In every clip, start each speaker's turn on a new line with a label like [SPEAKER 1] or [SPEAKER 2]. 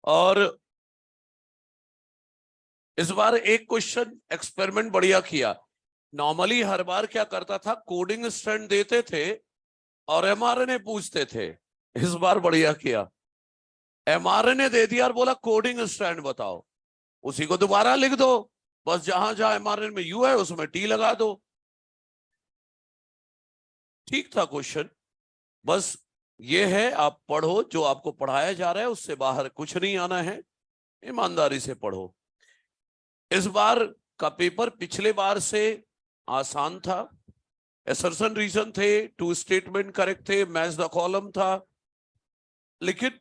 [SPEAKER 1] और इस बार एक क्वेश्चन एक्सपेरिमेंट बढ़िया किया। नॉर्मली हर बार क्या करता था, कोडिंग स्ट्रैंड देते थे और एमआरएनए पूछते थे। इस बार बढ़िया किया, एमआरएनए दे दिया और बोला कोडिंग स्ट्रैंड बताओ, उसी को दोबारा लिख दो, बस जहां जहां एमआरएनए में यू है उसमें टी लगा दो। ठीक था क्वेश्चन। बस ये है, आप पढ़ो, जो आपको पढ़ाया जा रहा है उससे बाहर कुछ नहीं आना है, ईमानदारी से पढ़ो। इस बार का पेपर पिछले बार से आसान था। असर्शन रीजन थे, टू स्टेटमेंट करेक्ट थे, मैच द कॉलम था, लेकिन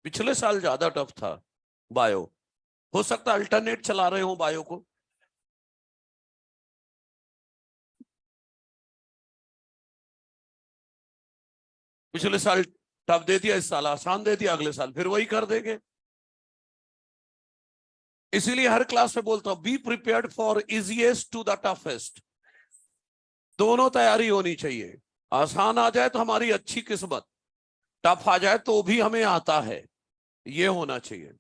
[SPEAKER 1] पिछले साल ज्यादा टफ था बायो। हो सकता अल्टरनेट चला रहे हो बायो को। पिछले साल टफ दे दिया, इस साल आसान दे दिया, अगले साल फिर वही कर देंगे। इसीलिए हर क्लास में बोलता हूं, be prepared for easiest to the toughest. दोनों तैयारी होनी चाहिए। आसान आ जाए तो हमारी अच्छी किस्मत, टफ आ जाए तो भी हमें आता है, ये होना चाहिए।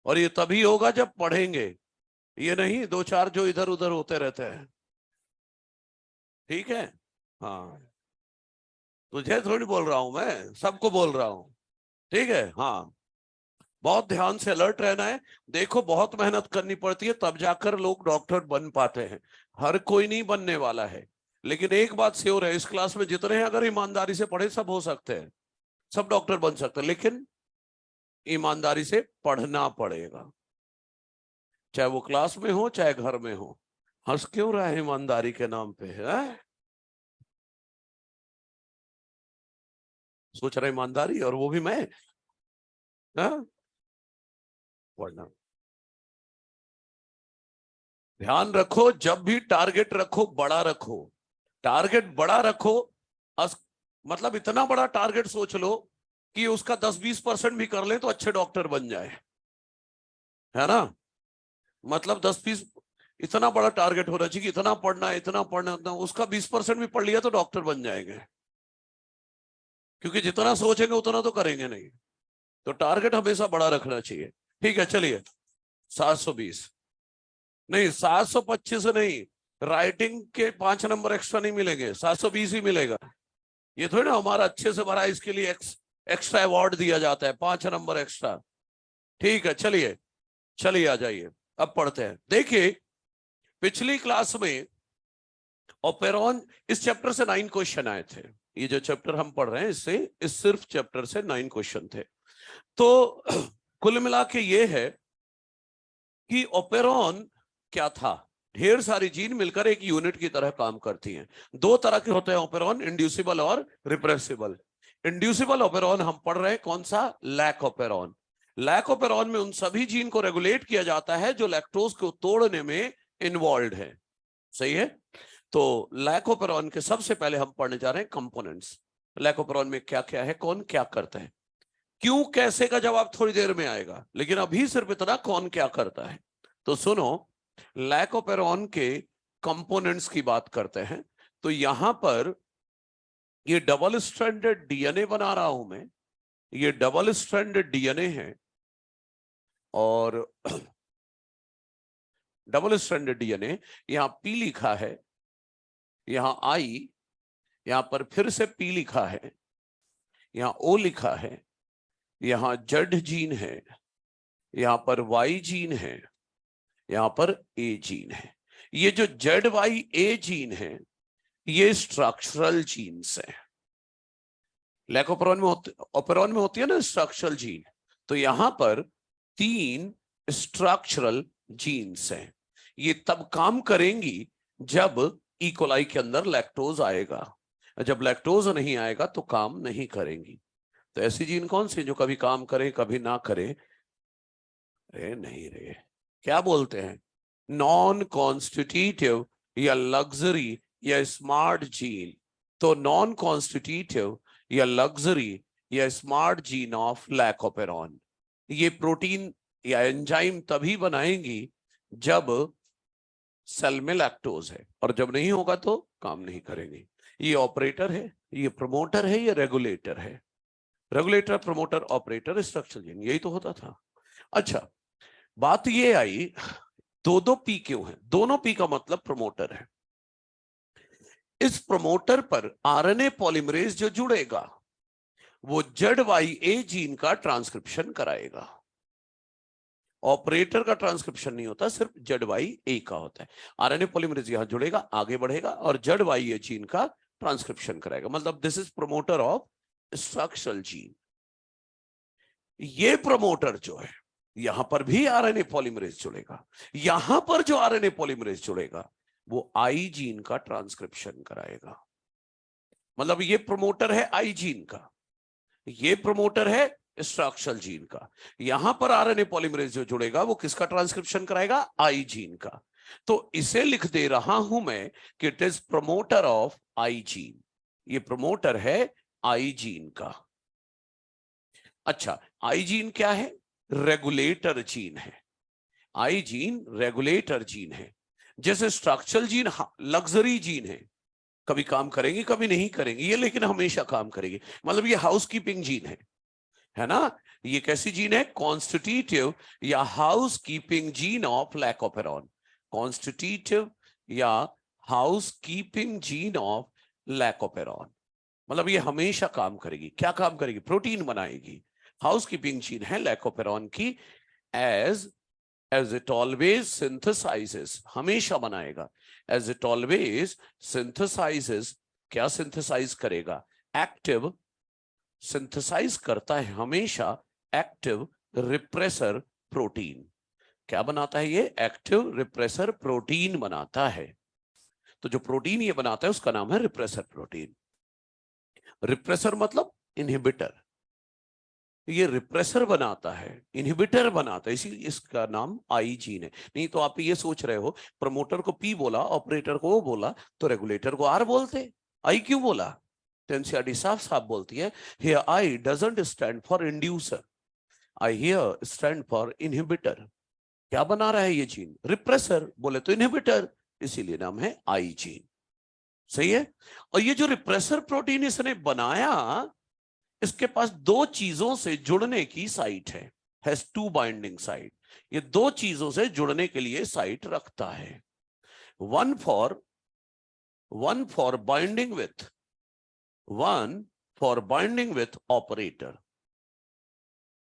[SPEAKER 1] और ये तभी होगा जब पढ़ेंगे, ये नहीं दो चार जो इधर उधर होते रहते हैं। ठीक है, हाँ, तुझे थोड़ी बोल रहा हूं, मैं सबको बोल रहा हूं। ठीक है, हाँ, बहुत ध्यान से अलर्ट रहना है। देखो, बहुत मेहनत करनी पड़ती है तब जाकर लोग डॉक्टर बन पाते हैं। हर कोई नहीं बनने वाला है, लेकिन एक बात श्योर है, इस क्लास में जितने हैं अगर ईमानदारी से पढ़े सब हो सकते हैं, सब डॉक्टर बन सकते हैं, लेकिन ईमानदारी से पढ़ना पड़ेगा, चाहे वो क्लास में हो चाहे घर में हो। हंस क्यों रहा है ईमानदारी के नाम पे है? सोच रहा ईमानदारी और वो भी मैं, हाँ? पढ़ना, ध्यान रखो, जब भी टारगेट रखो बड़ा रखो, टारगेट बड़ा रखो। मतलब इतना बड़ा टारगेट सोच लो कि उसका 10-20% भी कर ले तो अच्छे डॉक्टर बन जाए, है ना? मतलब 10-20, इतना बड़ा टारगेट होना चाहिए कि इतना पढ़ना है, इतना पढ़ना, इतना, उसका 20% भी पढ़ लिया तो डॉक्टर बन जाएंगे। क्योंकि जितना सोचेंगे उतना तो करेंगे नहीं, तो टारगेट हमेशा बड़ा रखना चाहिए। ठीक है, चलिए, 720 नहीं, 725 नहीं, राइटिंग के 5 नंबर एक्स्ट्रा नहीं मिलेंगे, 720 ही मिलेगा। ये थोड़ी ना हमारा अच्छे से भरा, इसके लिए एक्स्ट्रा अवार्ड दिया जाता है, 5 नंबर एक्स्ट्रा। ठीक है, चलिए चलिए आ जाइए, अब पढ़ते हैं। देखिए, पिछली क्लास में ओपेरॉन, इस चैप्टर से 9 क्वेश्चन आए थे। ये जो चैप्टर हम पढ़ रहे हैं इससे, इस सिर्फ चैप्टर से 9 क्वेश्चन थे। तो कुल मिला के ये है कि ओपेरॉन क्या था। ढेर सारी जीन मिलकर एक यूनिट की तरह काम करती हैं। दो तरह के होते हैं ओपेरॉन, इंड्यूसिबल और रिप्रेसिबल। इंड्यूसिबल ओपेरॉन हम पढ़ रहे हैं कौन सा? Lac operon. लैक ओपेरॉन में उन सभी जीन को रेगुलेट किया जाता है जो लैक्टोज को तोड़ने में इन्वॉल्व है। सही है? तो लैकोपेरॉन के सबसे पहले हम पढ़ने जा रहे हैं कंपोनेंट्स। लैकोपेरॉन में क्या क्या है, कौन क्या करता है, क्यों कैसे का जवाब थोड़ी देर में आएगा, लेकिन अभी सिर्फ इतना, कौन क्या करता है। तो सुनो, लैकोपेरॉन के कंपोनेंट्स की बात करते हैं। तो यहां पर ये डबल स्ट्रैंडेड डीएनए बना रहा हूं मैं, ये डबल स्ट्रैंडेड डीएनए है, और डबल स्ट्रैंडेड डीएनए, यहां पी लिखा है, यहां आई, यहां पर फिर से पी लिखा है, यहां ओ लिखा है, यहां जेड जीन है, यहां पर वाई जीन है, यहां पर ए जीन है। ये जो जेड वाई ए जीन है ये स्ट्रक्चरल जीन्स है। लैकोपेरॉन में ओपेरॉन में होती है ना स्ट्रक्चरल जीन, तो यहां पर 3 स्ट्रक्चरल जीन्स हैं। ये तब काम करेंगी जब इकोलाई के अंदर लैक्टोज आएगा, जब लैक्टोज नहीं आएगा तो काम नहीं करेंगी। तो ऐसी जीन कौन सी जो कभी काम करे कभी ना करे? अरे नहीं रे, क्या बोलते हैं, नॉन कॉन्स्टिट्यूटिव या लग्जरी या स्मार्ट जीन। तो नॉन कॉन्स्टिट्यूटिव या लग्जरी या स्मार्ट जीन ऑफ लैकोपेरॉन, ये प्रोटीन या एंजाइम तभी बनाएंगी जब सेल में लैक्टोज है, और जब नहीं होगा तो काम नहीं करेंगे। ये ऑपरेटर है, ये प्रमोटर है, ये रेगुलेटर है। Regulator, promoter, operator, structural gene, यही तो होता था। अच्छा, बात ये आई दो दो पी क्यों है? दोनों पी का मतलब प्रमोटर है। इस प्रमोटर पर आरएनए पॉलीमरेज जो जुड़ेगा वो ZYA जीन का ट्रांसक्रिप्शन कराएगा। ऑपरेटर का ट्रांसक्रिप्शन नहीं होता, सिर्फ ZYA का होता है। आरएनए पॉलीमरेज यहां जुड़ेगा, आगे बढ़ेगा और ZYA जीन का ट्रांसक्रिप्शन कराएगा। मतलब this is promoter of structural gene. ये प्रमोटर जो है, यहां पर भी आरएनए पॉलीमरेज जुड़ेगा, यहां पर जो आरएनए पॉलीमरेज जुड़ेगा वो आई जीन का ट्रांसक्रिप्शन कराएगा। मतलब ये प्रमोटर है आई जीन का, ये प्रमोटर है स्ट्रक्चरल जीन का। यहां पर आरएनए पॉलीमरेज जो जुड़ेगा वो किसका ट्रांसक्रिप्शन कराएगा? आई जीन का। तो इसे लिख दे रहा हूं मैं कि it is promoter of I gene. ये प्रमोटर है आई जीन का। अच्छा, आई जीन क्या है? रेगुलेटर जीन है। आई जीन रेगुलेटर जीन है। जैसे स्ट्रक्चरल जीन लग्जरी जीन है, कभी काम करेंगे कभी नहीं करेंगे ये, लेकिन हमेशा काम करेंगे। मतलब ये हाउसकीपिंग जीन है ना? ये कैसी जीन है? कॉन्स्टिट्यूटिव या house keeping gene of lac operon. Constitutive या house keeping gene of lac operon. मतलब ये हमेशा काम करेगी। क्या काम करेगी? प्रोटीन बनाएगी। हाउस कीपिंग जीन है लैकोपेरॉन की। एज इट ऑलवेज सिंथेसाइजेस, हमेशा बनाएगा। एज इट ऑलवेज सिंथेसाइजेस, क्या सिंथेसाइज करेगा? एक्टिव, सिंथेसाइज करता है हमेशा एक्टिव रिप्रेसर प्रोटीन। क्या बनाता है ये? एक्टिव रिप्रेसर प्रोटीन बनाता है। तो जो प्रोटीन ये बनाता है उसका नाम है रिप्रेसर प्रोटीन। रिप्रेसर मतलब इनहिबिटर। ये रिप्रेसर बनाता है, इनहिबिटर बनाता है, इसीलिए इसका नाम आई जीन है। नहीं तो आप ये सोच रहे हो प्रमोटर को पी बोला, ऑपरेटर को ओ बोला, तो रेगुलेटर को आर बोलते, आई क्यों बोला? तो एनसीईआरटी साफ साफ बोलती है here I doesn't stand for inducer, I hear stand for inhibitor. क्या बना रहा है ये जीन? रिप्रेसर, बोले तो इनहिबिटर, इसीलिए नाम है आई जीन। सही है। और ये जो रिप्रेसर प्रोटीन इसने बनाया, इसके पास दो चीजों से जुड़ने की साइट है, हैज टू बाइंडिंग साइट। ये दो चीजों से जुड़ने के लिए साइट रखता है। One for binding with, one for binding with operator.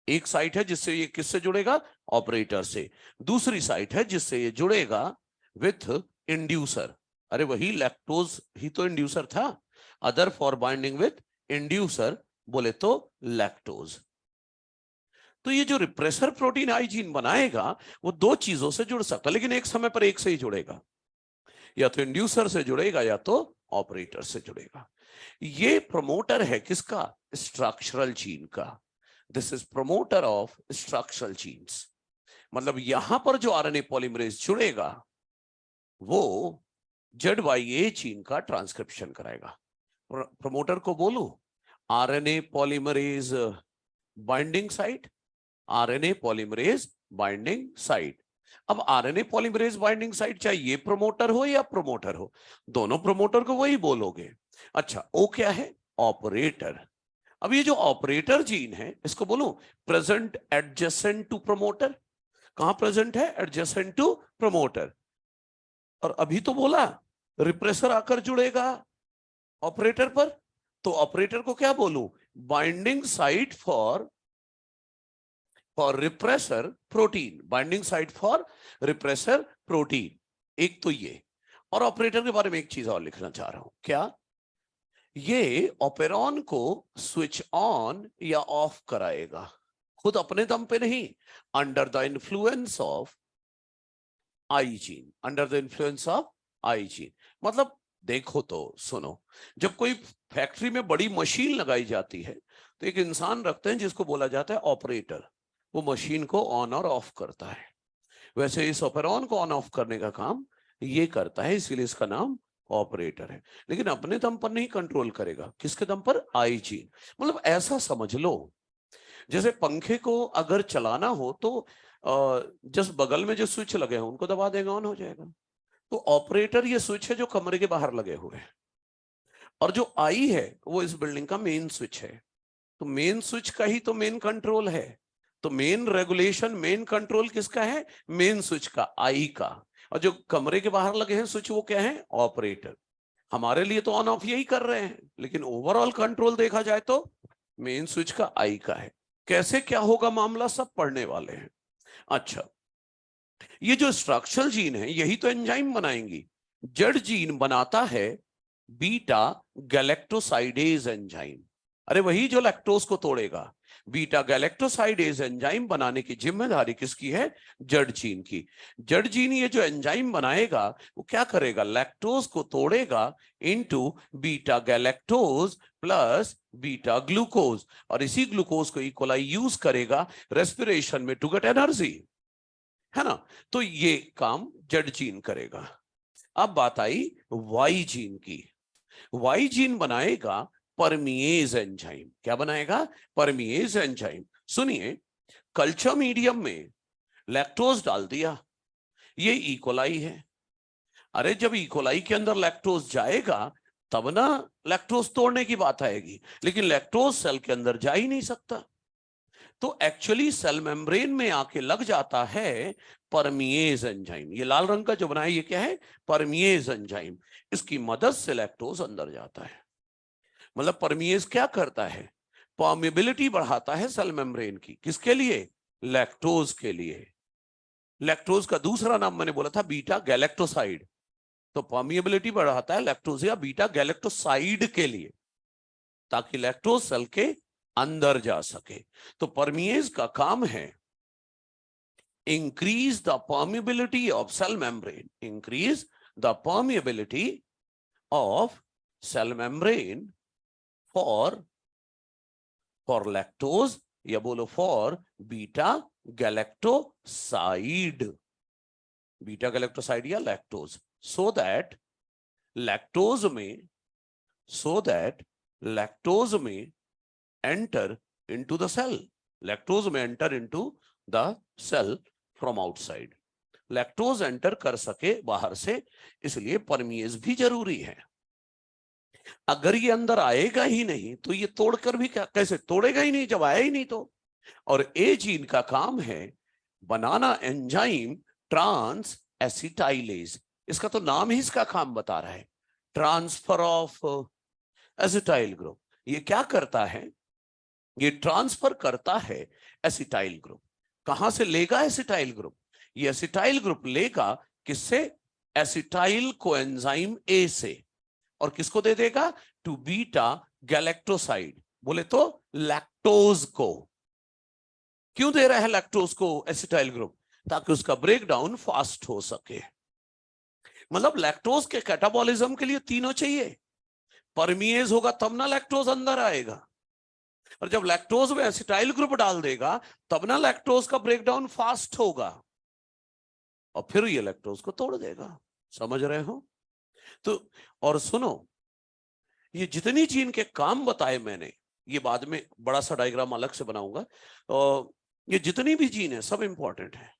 [SPEAKER 1] एक साइट है जिससे ये किससे जुड़ेगा? ऑपरेटर से। दूसरी साइट है जिससे ये जुड़ेगा विथ इंड्यूसर। अरे वही लैक्टोज ही तो इंड्यूसर था। Other for binding with inducer, बोले तो लैक्टोज। तो ये जो रिप्रेसर प्रोटीन आई जीन बनाएगा वो दो चीजों से जुड़ सकता है, लेकिन एक समय पर एक से ही जुड़ेगा। या तो इंड्यूसर से जुड़ेगा या तो ऑपरेटर से जुड़ेगा। ये प्रमोटर है किसका? स्ट्रक्चरल जीन का। This is promoter of structural jeans. मतलब यहां पर जो आरएनए पॉलीमरेज जुड़ेगा वो ZYA जीन का ट्रांसक्रिप्शन कराएगा। प्रमोटर को बोलूं RNA polymerase binding site, RNA polymerase binding site. अब आरएनए पॉलीमरेज बाइंडिंग साइट चाहे ये प्रमोटर हो या प्रमोटर हो, दोनों प्रमोटर को वही बोलोगे। अच्छा, ओ क्या है? ऑपरेटर। अब ये जो ऑपरेटर जीन है इसको बोलूं प्रेजेंट एडजेसेंट टू प्रमोटर। कहां प्रेजेंट है? Adjacent to promoter. और अभी तो बोला रिप्रेसर आकर जुड़ेगा ऑपरेटर पर, तो ऑपरेटर को क्या बोलूं? Binding site for repressor protein, binding site for repressor protein. एक तो ये। और ऑपरेटर के बारे में एक चीज और लिखना चाह रहा हूं। क्या? ये ऑपेरॉन को स्विच ऑन या ऑफ कराएगा, खुद अपने दम पे नहीं, under the influence of I gene. Under the influence of I gene मतलब देखो तो सुनो, जब कोई फैक्ट्री में बड़ी मशीन लगाई जाती है तो एक इंसान रखते हैं जिसको बोला जाता है ऑपरेटर। वो मशीन को ऑन और ऑफ करता है। वैसे इस ऑपेरॉन को ऑन ऑफ करने का काम ये करता है, इसीलिए इसका नाम ऑपरेटर है। लेकिन अपने दम पर नहीं कंट्रोल करेगा। किसके दम पर? आई जीन। मतलब ऐसा समझ लो जैसे पंखे को अगर चलाना हो तो जस्ट बगल में जो स्विच लगे हैं उनको दबा देगा, ऑन हो जाएगा। तो ऑपरेटर ये स्विच है जो कमरे के बाहर लगे हुए हैं, और जो आई है वो इस बिल्डिंग का मेन स्विच है। तो मेन स्विच का ही तो मेन कंट्रोल है। तो मेन रेगुलेशन, मेन कंट्रोल किसका है? मेन स्विच का, आई का। और जो कमरे के बाहर लगे हैं स्विच वो क्या है? ऑपरेटर। हमारे लिए तो ऑन ऑफ यही कर रहे हैं, लेकिन ओवरऑल कंट्रोल देखा जाए तो मेन स्विच का आई का है। कैसे क्या होगा मामला सब पढ़ने वाले हैं। अच्छा, ये जो स्ट्रक्चरल जीन है यही तो एंजाइम बनाएंगी। जड़ जीन बनाता है बीटा गैलेक्टोसाइडेज एंजाइम। अरे वही जो लैक्टोज को तोड़ेगा। बीटा गैलेक्टोसाइडेज एंजाइम बनाने की जिम्मेदारी किसकी है? जड़ जीन की। जड़ जीन ये जो एंजाइम बनाएगा वो क्या करेगा? लैक्टोज को तोड़ेगा into beta galactose plus beta glucose, और इसी ग्लूकोज को इक्वलाई यूज करेगा रेस्पिरेशन में टू गेट एनर्जी, है ना। तो ये काम जड़ जीन करेगा। अब बात आई वाई जीन की। वाई जीन बनाएगा परमिएज एंजाइम। क्या बनाएगा? परमिएज एंजाइम। सुनिए, कल्चर मीडियम में लैक्टोज डाल दिया, ये इकोलाई है। अरे जब इकोलाई के अंदर लैक्टोज जाएगा तब ना लैक्टोज तोड़ने की बात आएगी, लेकिन लैक्टोज सेल के अंदर जा ही नहीं सकता। तो एक्चुअली सेल मेम्ब्रेन में आके लग जाता है परमिएज एंजाइम। ये लाल रंग का जो बना है ये क्या है? परमिएज एंजाइम। इसकी मदद से लैक्टोज अंदर जाता है। मतलब परमिएज क्या करता है? परमिबिलिटी बढ़ाता है सेल मेम्ब्रेन की। किसके लिए? लैक्टोज के लिए। लैक्टोज का दूसरा नाम मैंने बोला था बीटा गैलेक्टोसाइड। तो परमिएबिलिटी बढ़ाता है लैक्टोज या बीटा गैलेक्टोसाइड के लिए, ताकि लैक्टोज सेल के अंदर जा सके। तो परमिएज का काम है increase the permeability of cell membrane, increase the permeability of cell membrane for lactose, या बोलो for बीटा गैलेक्टोसाइड या लैक्टोज, so that लैक्टोज में लैक्टोज में enter into the cell, lactose में enter into the cell from outside, lactose enter कर सके बाहर से, इसलिए परमिएज भी जरूरी है। अगर ये अंदर आएगा ही नहीं तो ये तोड़कर भी क्या, कैसे तोड़ेगा ही नहीं जब आया ही नहीं तो। और ए जीन का काम है बनाना एंजाइम ट्रांस एसिटाइलेज। इसका तो नाम ही इसका काम बता रहा है, ट्रांसफर ऑफ एसिटाइल ग्रुप। ये क्या करता है? ये ट्रांसफर करता है एसिटाइल ग्रुप। कहां से लेगा एसिटाइल ग्रुप? ये एसिटाइल ग्रुप लेगा किससे? एसिटाइल कोएंजाइम ए से। और किसको दे देगा? टू बीटा गैलेक्टोसाइड, बोले तो लैक्टोज को। क्यों दे रहा है लैक्टोज को एसिटाइल ग्रुप? ताकि उसका ब्रेक डाउन फास्ट हो सके। मतलब लैक्टोज के कैटाबॉलिज्म के लिए तीनों चाहिए। परमिएज होगा तब ना लैक्टोज अंदर आएगा, और जब लैक्टोज में एसिटाइल ग्रुप डाल देगा तब ना लैक्टोज का ब्रेकडाउन फास्ट होगा, और फिर ये लैक्टोज को तोड़ देगा। समझ रहे हो? तो और सुनो, ये जितनी जीन के काम बताए मैंने, ये बाद में बड़ा सा डायग्राम अलग से बनाऊंगा। और ये जितनी भी जीन है सब इंपॉर्टेंट है,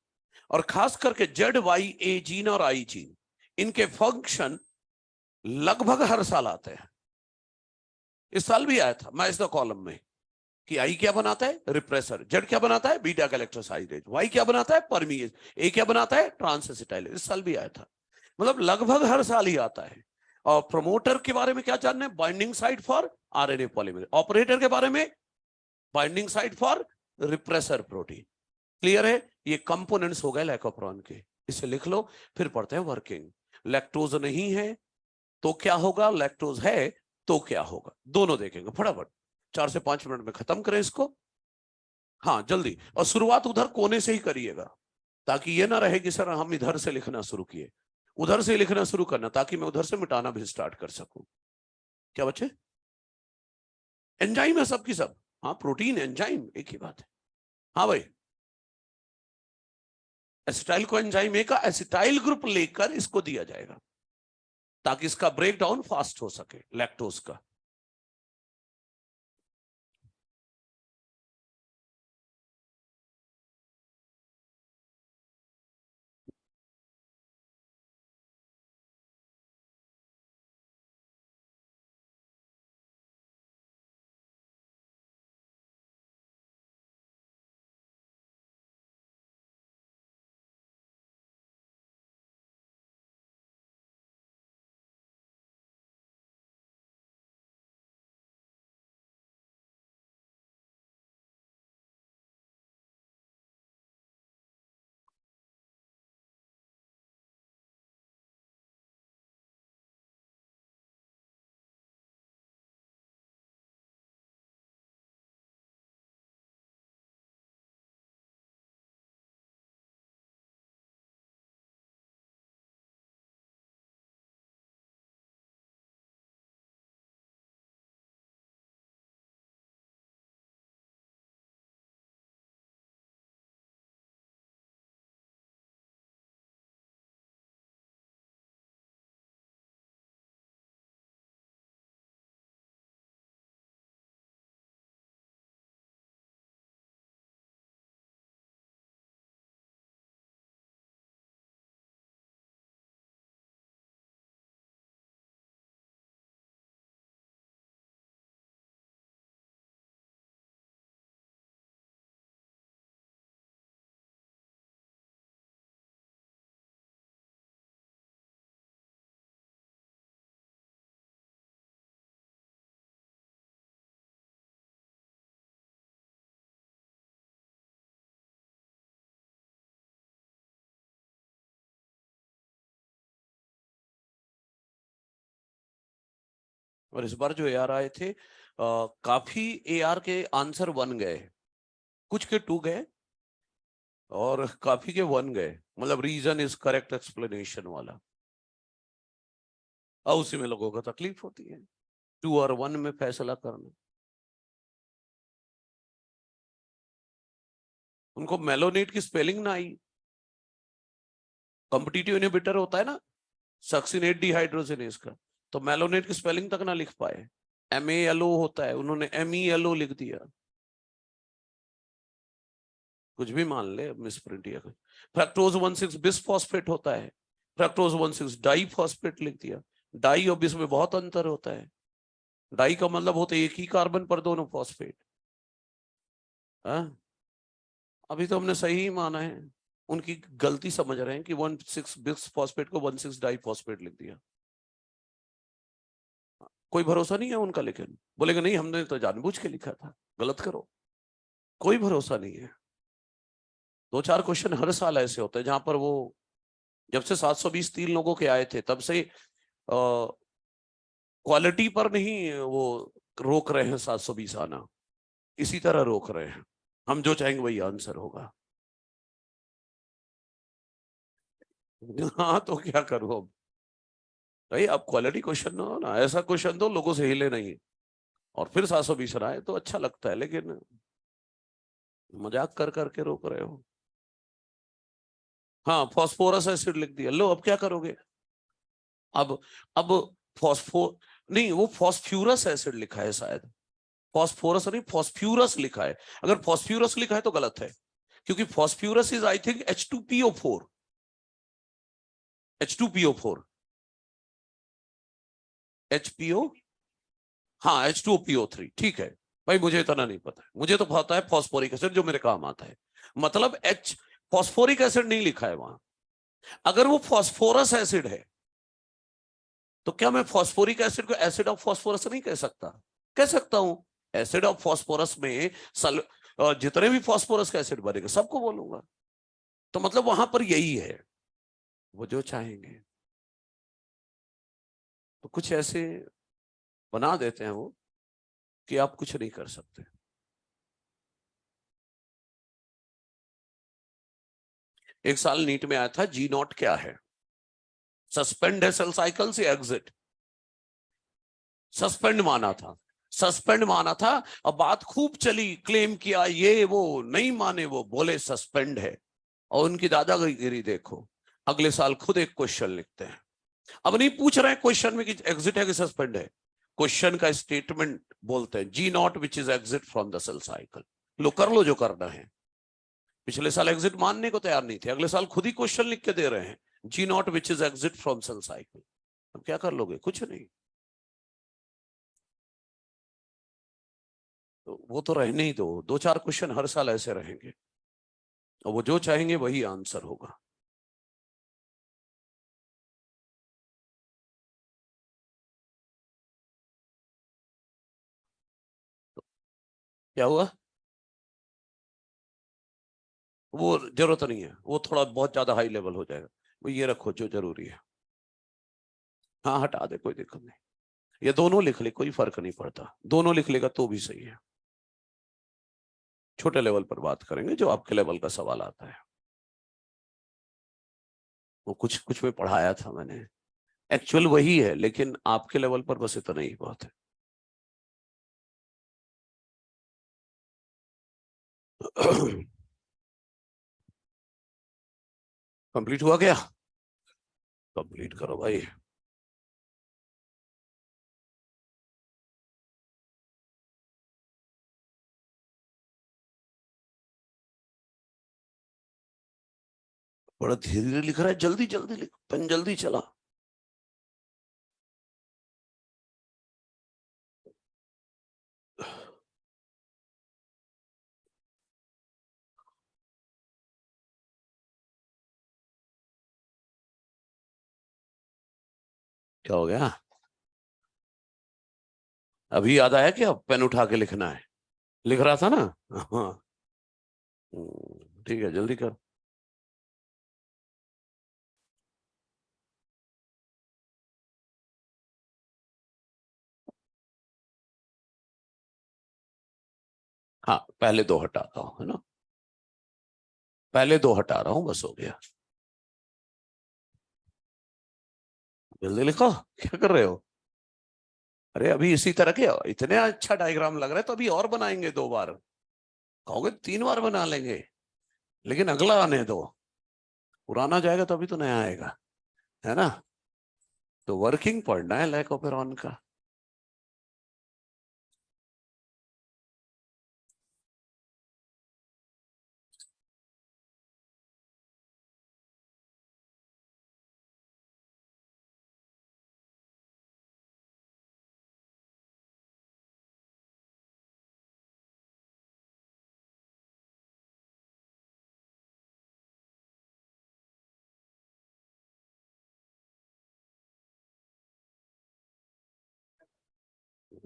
[SPEAKER 1] और खास करके जेड वाई ए जीन और आई जीन, इनके फंक्शन लगभग हर साल आते हैं। इस साल भी आया था मैच द कॉलम में कि आई क्या बनाता है? रिप्रेसर। जेड क्या बनाता है? Beta galactosidase. वाई क्या बनाता है? परमिएज। ए क्या बनाता है? ट्रांसएसिटाइलेज। इस साल भी आया था। मतलब लगभग हर साल ही आता है। और प्रोमोटर के बारे में क्या जानना है? Binding site for RNA polymerase. Operator के बारे में binding site for repressor protein. Clear है? ये कंपोनेंट्स हो गए लैकोप्रॉन के। इसे लिख लो, फिर पढ़ते हैं वर्किंग। लैक्टोज नहीं है तो क्या होगा, लैक्टोज है तो क्या होगा, दोनों देखेंगे फटाफट। 4 से 5 मिनट में खत्म करें इसको। हाँ जल्दी, और शुरुआत उधर कोने से ही करिएगा, ताकि ये ना रहे कि सर हम इधर से लिखना शुरू किए। उधर से लिखना शुरू करना, ताकि मैं उधर से मिटाना भी स्टार्ट कर सकूं। क्या बच्चे? एंजाइम है सबकी सब। हाँ प्रोटीन एंजाइम एक ही बात है। हाँ भाई, एसिटाइल को एंजाइम ए का एसिटाइल ग्रुप लेकर इसको दिया जाएगा, ताकि इसका ब्रेकडाउन फास्ट हो सके लैक्टोज का। और इस बार जो एआर आए थे काफी एआर के आंसर 1 गए, कुछ के 2 गए और काफी के 1 गए, मतलब रीजन इज करेक्ट एक्सप्लेनेशन वाला। और उसी में लोगों को तकलीफ होती है 2 और 1 में फैसला करना। उनको मेलोनेट की स्पेलिंग ना आई। कॉम्पिटिटिव इनहिबिटर होता है ना सक्सिनेट डिहाइड्रोजिनेज का, तो मेलोनेट की स्पेलिंग तक ना लिख पाए। MALO होता है, उन्होंने MELO लिख दिया। कुछ भी मान ले, मिसप्रिंट या फ्रक्टोज 1,6 बिसफॉस्फेट होता है, फ्रक्टोज 1,6 डाई फॉस्फेट लिख दिया। डाई और बिस में बहुत अंतर होता है। डाई का मतलब होता है एक ही कार्बन पर दोनों फॉस्फेट। हाँ, अभी तो हमने सही ही माना है, उनकी गलती समझ रहे हैं कि 1,6 बिस फॉस्फेट को 1,6 डाई फॉस्फेट लिख दिया। कोई भरोसा नहीं है उनका, लेकिन बोलेगा नहीं हमने तो जानबूझ के लिखा था, गलत करो। कोई भरोसा नहीं है। 2-4 क्वेश्चन हर साल ऐसे होते हैं जहां पर वो, जब से 720 3 लोगों के आए थे तब से क्वालिटी पर नहीं वो रोक रहे हैं 720 आना, इसी तरह रोक रहे हैं। हम जो चाहेंगे वही आंसर होगा। हाँ तो क्या करूं अब भाई, अब क्वालिटी क्वेश्चन हो ना, ऐसा क्वेश्चन दो लोगों से हिले नहीं, और फिर 720 आए तो अच्छा लगता है, लेकिन मजाक कर करके रोक रहे हो। हाँ फॉस्फोरस एसिड लिख दिया, लो अब क्या करोगे। अब फॉस्फोर नहीं, वो फॉस्फ्यूरस एसिड लिखा है शायद, फॉस्फोरस नहीं फॉस्फ्यूरस लिखा है। अगर फॉस्फ्यूरस लिखा है तो गलत है, क्योंकि phosphorus is I think H2PO4। H2PO4 HPO, हाँ H2PO3 ठीक है। भाई मुझे इतना नहीं पता है, मुझे तो पता है फॉस्फोरिक एसिड जो मेरे काम आता है, मतलब H फॉस्फोरिक एसिड नहीं लिखा है वहां। अगर वो फॉस्फोरस एसिड है तो क्या मैं फॉस्फोरिक एसिड को एसिड ऑफ फॉस्फोरस नहीं कह सकता? कह सकता हूं। एसिड ऑफ फॉस्फोरस में जितने भी फॉस्फोरस का एसिड बनेगा सबको बोलूंगा। तो मतलब वहां पर यही है, वो जो चाहेंगे तो कुछ ऐसे बना देते हैं वो कि आप कुछ नहीं कर सकते। एक साल नीट में आया था जी नॉट क्या है, सस्पेंड है सेल साइकिल से एग्जिट। सस्पेंड माना था, सस्पेंड माना था। अब बात खूब चली, क्लेम किया, ये वो नहीं माने, वो बोले सस्पेंड है। और उनकी दादागिरी देखो, अगले साल खुद एक क्वेश्चन लिखते हैं। अब नहीं पूछ रहे हैं क्वेश्चन में कि एग्जिट है कि सस्पेंड है, क्वेश्चन का स्टेटमेंट बोलते हैं G naught which is exit from the cell cycle. लो कर लो जो करना है। पिछले साल एग्जिट मानने को तैयार नहीं थे, अगले साल खुद ही क्वेश्चन लिख के दे रहे हैं G naught which is exit from cell cycle. अब क्या कर लोगे, कुछ नहीं। तो वो तो रहने ही दो, 2-4 क्वेश्चन हर साल ऐसे रहेंगे और वो जो चाहेंगे वही आंसर होगा। क्या हुआ? वो जरूरत नहीं है, वो थोड़ा बहुत ज्यादा हाई लेवल हो जाएगा। वो ये रखो जो जरूरी है। हाँ हटा दे, कोई दिक्कत नहीं। ये दोनों लिख ले, कोई फर्क नहीं पड़ता, दोनों लिख लेगा तो भी सही है। छोटे लेवल पर बात करेंगे, जो आपके लेवल का सवाल आता है। वो कुछ कुछ में पढ़ाया था मैंने, एक्चुअल वही है, लेकिन आपके लेवल पर बस इतना ही बात है। कंप्लीट हुआ क्या? कंप्लीट करो भाई। बड़ा धीरे धीरे लिख रहा है, जल्दी जल्दी लिख, पेन जल्दी चला। क्या हो गया? अभी याद आया क्या पेन उठा के लिखना है? लिख रहा था ना? हाँ। ठीक है, जल्दी कर। हाँ पहले दो हटाता हूं, है ना, पहले दो हटा रहा हूं, बस हो गया। जल्दी लिखो, क्या कर रहे हो? अरे अभी इसी तरह के इतने अच्छा डायग्राम लग रहा है, तो अभी और बनाएंगे 2 बार, कहोगे 3 बार बना लेंगे, लेकिन अगला आने दो, पुराना जाएगा तो अभी तो नया आएगा, है ना। तो वर्किंग पढ़ना है लैक ऑपेरॉन का।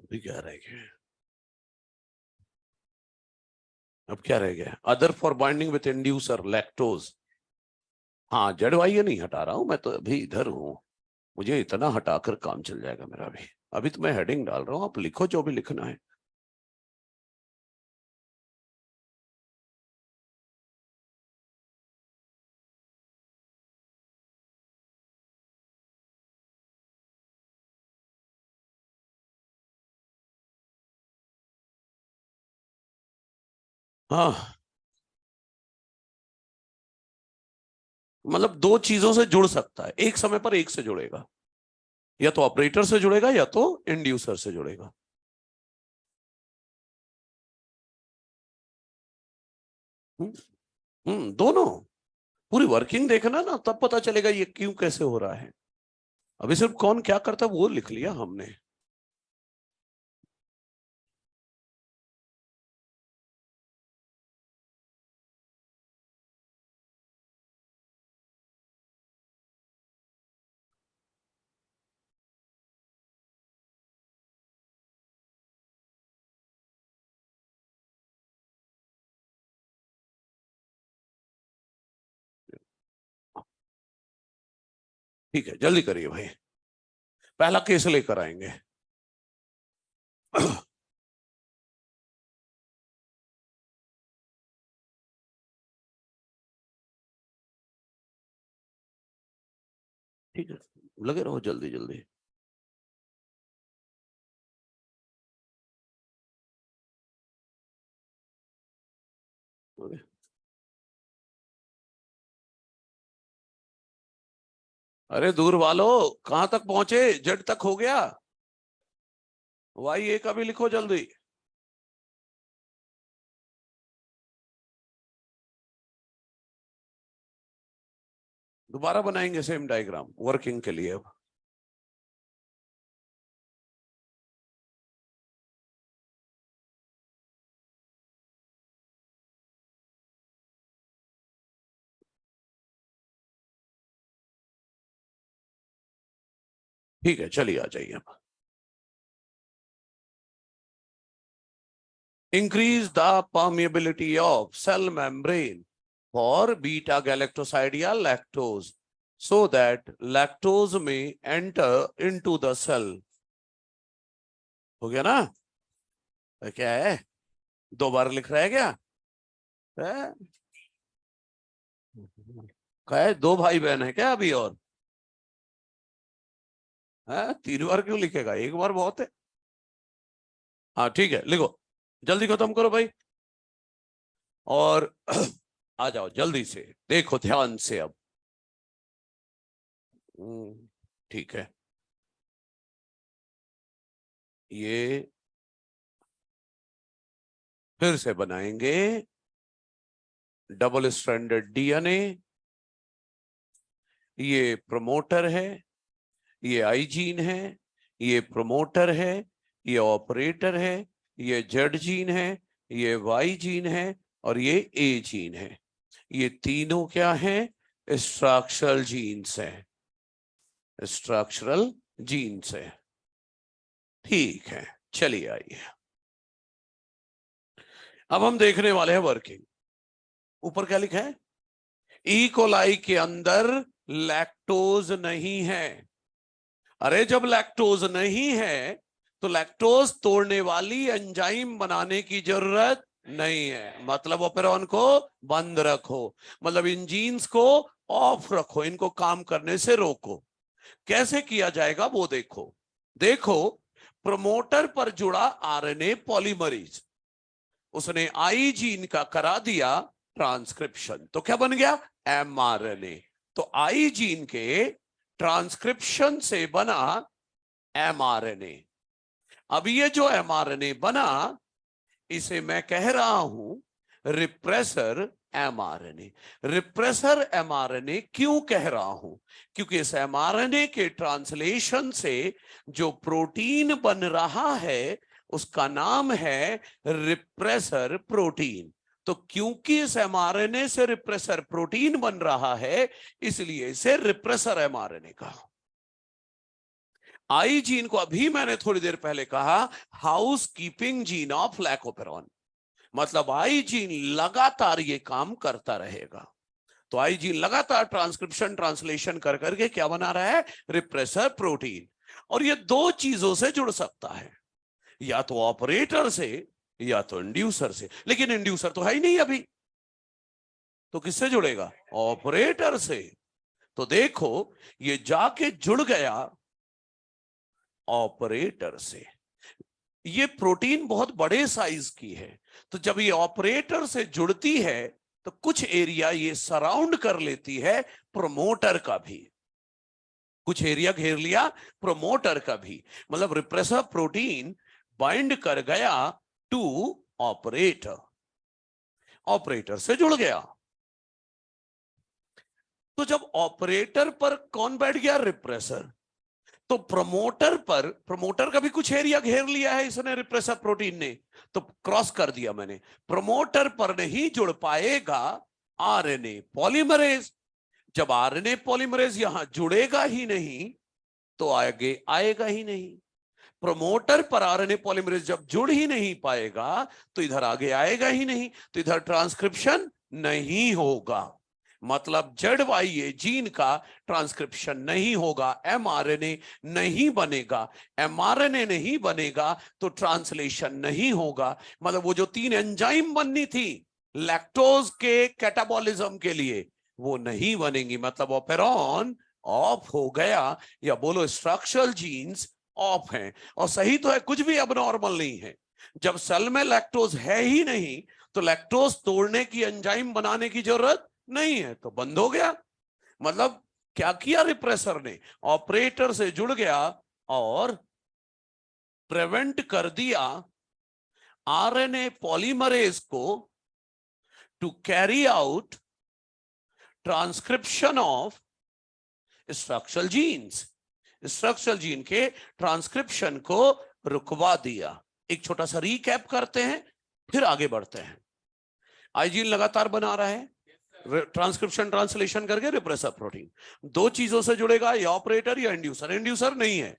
[SPEAKER 1] अभी क्या रह गया, अब क्या रह गया, other for binding with inducer lactose. हाँ जेड वाई ये नहीं हटा रहा हूं, मैं तो अभी इधर हूं, मुझे इतना हटाकर काम चल जाएगा मेरा भी। अभी तो मैं हेडिंग डाल रहा हूं, आप लिखो जो भी लिखना है। हाँ मतलब दो चीजों से जुड़ सकता है एक समय पर, एक से जुड़ेगा, या तो ऑपरेटर से जुड़ेगा या तो इंड्यूसर से जुड़ेगा। हम्म दोनों, पूरी वर्किंग देखना ना, तब पता चलेगा ये क्यों कैसे हो रहा है। अभी सिर्फ कौन क्या करता है वो लिख लिया हमने। ठीक है जल्दी करिए भाई, पहला केस लेकर आएंगे। ठीक है लगे रहो, जल्दी जल्दी। अरे दूर वालों, कहां तक पहुंचे, जेड तक हो गया, वाई ए का भी लिखो जल्दी। दोबारा बनाएंगे सेम डायग्राम वर्किंग के लिए अब। ठीक है चलिए आ जाइए अब। Increase the permeability of cell membrane for beta galactoside या लैक्टोज सो दैट लैक्टोज में एंटर इनटू द सेल। हो गया ना? क्या है, 2 बार लिख रहा है क्या? है? क्या है, 2 भाई बहन है क्या अभी और? है 3 बार क्यों लिखेगा, एक बार बहुत है। हाँ ठीक है लिखो, जल्दी खत्म करो भाई। और आ जाओ जल्दी से, देखो ध्यान से अब। ठीक है, ये फिर से बनाएंगे डबल स्ट्रैंडेड डीएनए। ये प्रमोटर है, ये आई जीन है, ये प्रमोटर है, ये ऑपरेटर है, ये जेड जीन है, ये वाई जीन है, और ये ए जीन है। ये तीनों क्या है, स्ट्रक्चरल जीन्स है, स्ट्रक्चरल जीन्स है। ठीक है चलिए आइए, अब हम देखने वाले हैं वर्किंग। ऊपर क्या लिखा है, ई कोलाई के अंदर लैक्टोज नहीं है। अरे जब लैक्टोज नहीं है तो लैक्टोज तोड़ने वाली एंजाइम बनाने की जरूरत नहीं है, मतलब ओपेरॉन को बंद रखो, मतलब इंजीन्स को ऑफ रखो, इनको काम करने से रोको। कैसे किया जाएगा वो देखो। देखो, प्रमोटर पर जुड़ा आरएनए पॉलीमरेज, उसने आई जीन का करा दिया ट्रांसक्रिप्शन, तो क्या बन गया? एमआरएनए। तो आई जीन के ट्रांसक्रिप्शन से बना एमआरएनए। अब ये जो एमआरएनए बना, इसे मैं कह रहा हूं रिप्रेसर एमआरएनए। रिप्रेसर एमआरएनए क्यों कह रहा हूं? क्योंकि इस एमआरएनए के ट्रांसलेशन से जो प्रोटीन बन रहा है उसका नाम है रिप्रेसर प्रोटीन। तो क्योंकि इस एमआरएनए से रिप्रेसर प्रोटीन बन रहा है, इसलिए इसे रिप्रेसर एमआरएनए कहा। आई जीन को अभी मैंने थोड़ी देर पहले कहा house keeping gene of lac operon, मतलब आई जीन लगातार ये काम करता रहेगा। तो आई जीन लगातार ट्रांसक्रिप्शन ट्रांसलेशन कर करके क्या बना रहा है? Repressor protein. और ये दो चीजों से जुड़ सकता है, या तो ऑपरेटर से या तो इंड्यूसर से, लेकिन इंड्यूसर तो है ही नहीं अभी, तो किससे जुड़ेगा? ऑपरेटर से। तो देखो, ये जाके जुड़ गया ऑपरेटर से। ये प्रोटीन बहुत बड़े साइज की है, तो जब ये ऑपरेटर से जुड़ती है तो कुछ एरिया ये सराउंड कर लेती है प्रोमोटर का भी, कुछ एरिया घेर लिया प्रोमोटर का भी, मतलब रिप्रेसर प्रोटीन बाइंड कर गया टू ऑपरेटर, ऑपरेटर से जुड़ गया। तो जब ऑपरेटर पर कौन बैठ गया? रिप्रेसर। तो प्रमोटर पर, प्रमोटर का भी कुछ एरिया घेर लिया है इसने, रिप्रेसर प्रोटीन ने, तो क्रॉस कर दिया मैंने। प्रमोटर पर नहीं जुड़ पाएगा आरएनए पॉलीमरेज। जब आरएनए पॉलीमरेज यहां जुड़ेगा ही नहीं तो आगे आएगा ही नहीं। प्रमोटर पर आरएनए पॉलीमरेज जब जुड़ ही नहीं पाएगा तो इधर आगे आएगा ही नहीं, तो इधर ट्रांसक्रिप्शन नहीं होगा, मतलब जेड वाई ए जीन का ट्रांसक्रिप्शन नहीं होगा, एमआरएनए नहीं बनेगा। एमआरएनए नहीं बनेगा तो ट्रांसलेशन नहीं होगा, मतलब वो जो 3 एंजाइम बननी थी लैक्टोज के कैटाबॉलिज्म के लिए, वो नहीं बनेंगी, मतलब ओपेरॉन ऑफ हो गया, या बोलो स्ट्रक्चरल जीन्स ऑफ हैं। और सही तो है, कुछ भी अबनॉर्मल नहीं है। जब सेल में लैक्टोज है ही नहीं तो लैक्टोज तोड़ने की एंजाइम बनाने की जरूरत नहीं है, तो बंद हो गया। मतलब क्या किया रिप्रेसर ने? ऑपरेटर से जुड़ गया और प्रिवेंट कर दिया आरएनए पॉलीमरेज को to carry out transcription of structural genes, structural gene के ट्रांसक्रिप्शन को रुकवा दिया। एक छोटा सा रिकैप करते हैं, फिर आगे बढ़ते हैं। आई जीन लगातार बना रहा है, ट्रांसक्रिप्शन ट्रांसलेशन करके रिप्रेसर प्रोटीन। दो चीजों से जुड़ेगा, या ऑपरेटर या इंड्यूसर। इंड्यूसर नहीं है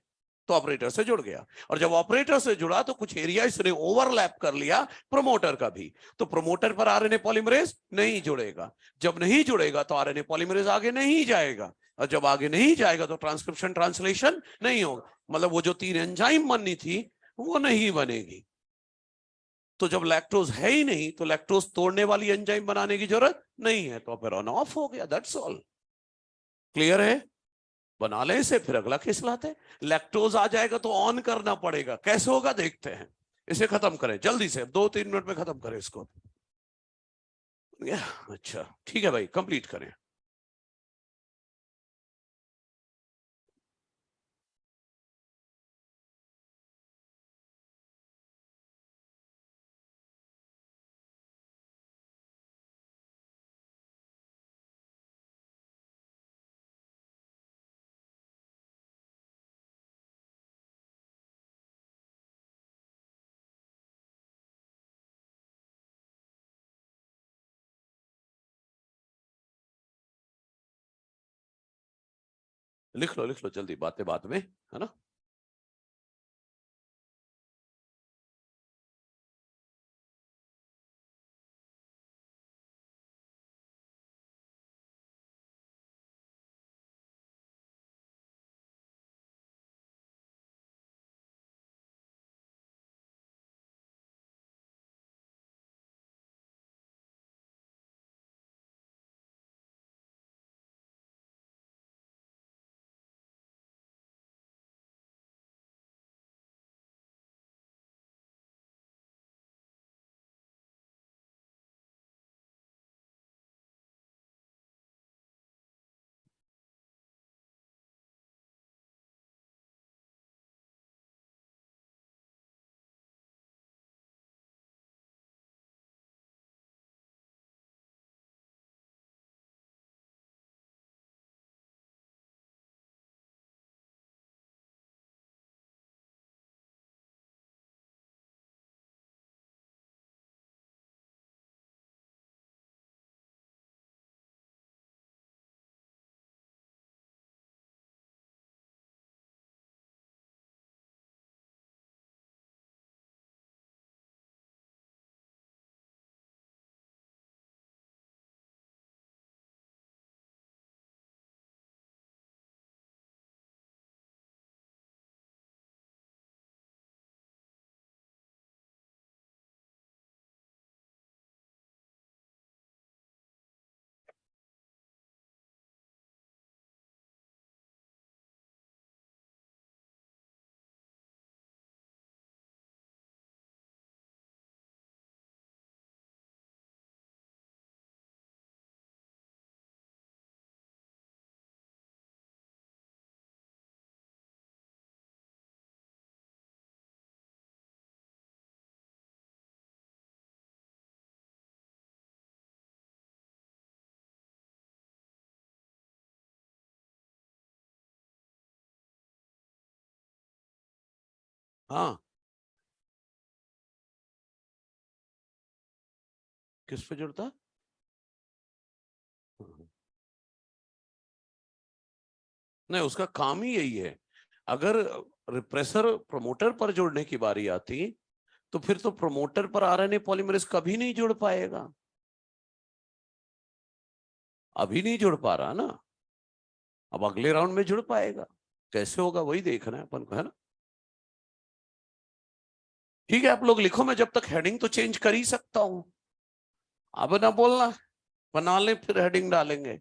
[SPEAKER 1] तो ऑपरेटर से जुड़ गया, और जब ऑपरेटर से जुड़ा तो कुछ एरिया इसने ओवरलैप कर लिया प्रोमोटर का भी, तो प्रोमोटर पर आरएनए पॉलीमरेज नहीं जुड़ेगा। जब नहीं जुड़ेगा तो आरएनए पॉलीमरेज आगे नहीं जाएगा, और जब आगे नहीं जाएगा तो ट्रांसक्रिप्शन ट्रांसलेशन नहीं होगा, मतलब वो जो 3 एंजाइम बननी थी वो नहीं बनेगी। तो जब लैक्टोज है ही नहीं तो लैक्टोज तोड़ने वाली एंजाइम बनाने की जरूरत नहीं है, तो फिर ऑन ऑफ हो गया, दैट्स ऑल। क्लियर है? बना ले इसे, फिर अगला केस लाते हैं। लैक्टोज आ जाएगा तो ऑन करना पड़ेगा, कैसे होगा देखते हैं। इसे खत्म करें जल्दी से, 2-3 मिनट में खत्म करें इसको। अच्छा ठीक है भाई, कंप्लीट करें। लिख लो जल्दी, बातें बाद में, है ना। हाँ, किस पे जुड़ता? नहीं, उसका काम ही यही है। अगर रिप्रेसर प्रमोटर पर जोड़ने की बारी आती तो फिर तो प्रमोटर पर आरएनए पॉलीमरेज कभी नहीं जुड़ पाएगा। अभी नहीं जुड़ पा रहा ना, अब अगले राउंड में जुड़ पाएगा। कैसे होगा वही देखना है अपन को, है ना। ठीक है, आप लोग लिखो, मैं जब तक हेडिंग तो चेंज कर ही सकता हूं। अब ना बोलना, बना ले फिर हेडिंग डालेंगे।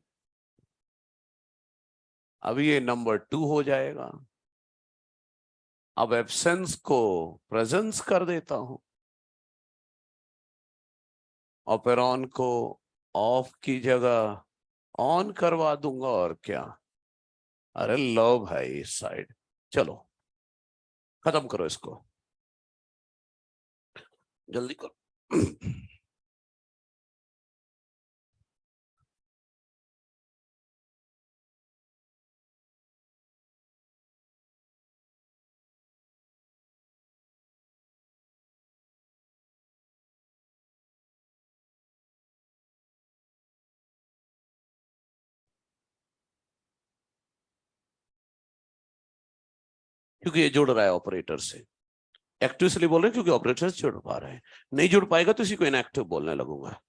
[SPEAKER 1] अब ये नंबर 2 हो जाएगा। अब एब्सेंस को प्रेजेंस कर देता हूं, ऑपेरॉन को ऑफ की जगह ऑन करवा दूंगा, और क्या। अरे लो भाई इस साइड, चलो खत्म करो इसको, जल्दी करो। क्योंकि ये जुड़ रहा है ऑपरेटर से। एक्टिव इसलिए बोल रहे हैं क्योंकि ऑपरेटर से जुड़ पा रहे हैं, नहीं जुड़ पाएगा तो इसी को इनएक्टिव बोलने लगूंगा।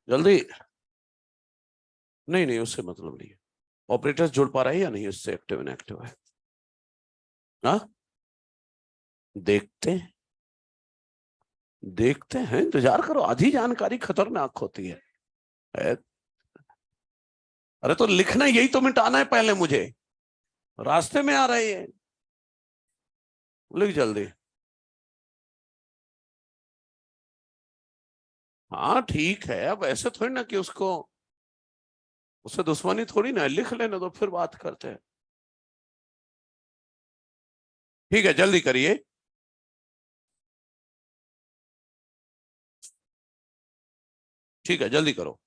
[SPEAKER 1] जल्दी। नहीं नहीं, उससे मतलब नहीं है, ऑपरेटर जुड़ पा रहा है या नहीं, उससे एक्टिव इनएक्टिव है। हाँ, देखते हैं, देखते हैं, इंतजार करो, आधी जानकारी खतरनाक होती है। अरे तो लिखना, यही तो मिटाना है पहले मुझे, रास्ते में आ रही है, लिख जल्दी। हाँ ठीक है, अब ऐसे थोड़ी ना कि उसको, उससे दुश्मनी थोड़ी ना है, लिख लेना तो फिर बात करते हैं। ठीक है, जल्दी करिए। ठीक है, जल्दी करो।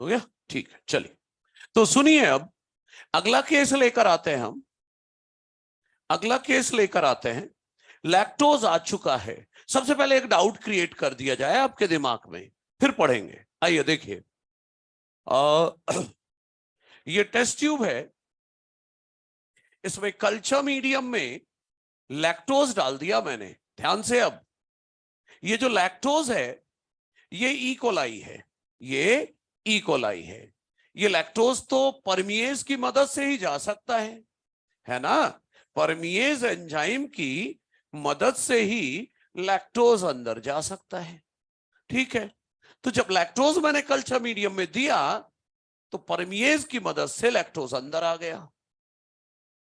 [SPEAKER 1] हो गया, ठीक है, चलिए। तो सुनिए, अब अगला केस लेकर आते हैं हम, अगला केस लेकर आते हैं। लैक्टोज आ चुका है, सबसे पहले एक डाउट क्रिएट कर दिया जाए आपके दिमाग में, फिर पढ़ेंगे। आइए देखिए, ये टेस्ट ट्यूब है, इसमें कल्चर मीडियम में लैक्टोज डाल दिया मैंने, ध्यान से। अब ये जो लैक्टोज है ये इकोलाई है, ये इकोलाई है। ये लैक्टोज तो परमिएज की मदद से ही जा सकता है ना। परमिएज एंजाइम की मदद से ही लैक्टोज अंदर जा सकता है। ठीक है, तो जब लैक्टोज मैंने कल्चर मीडियम में दिया तो परमिएज की मदद से लैक्टोज अंदर आ गया।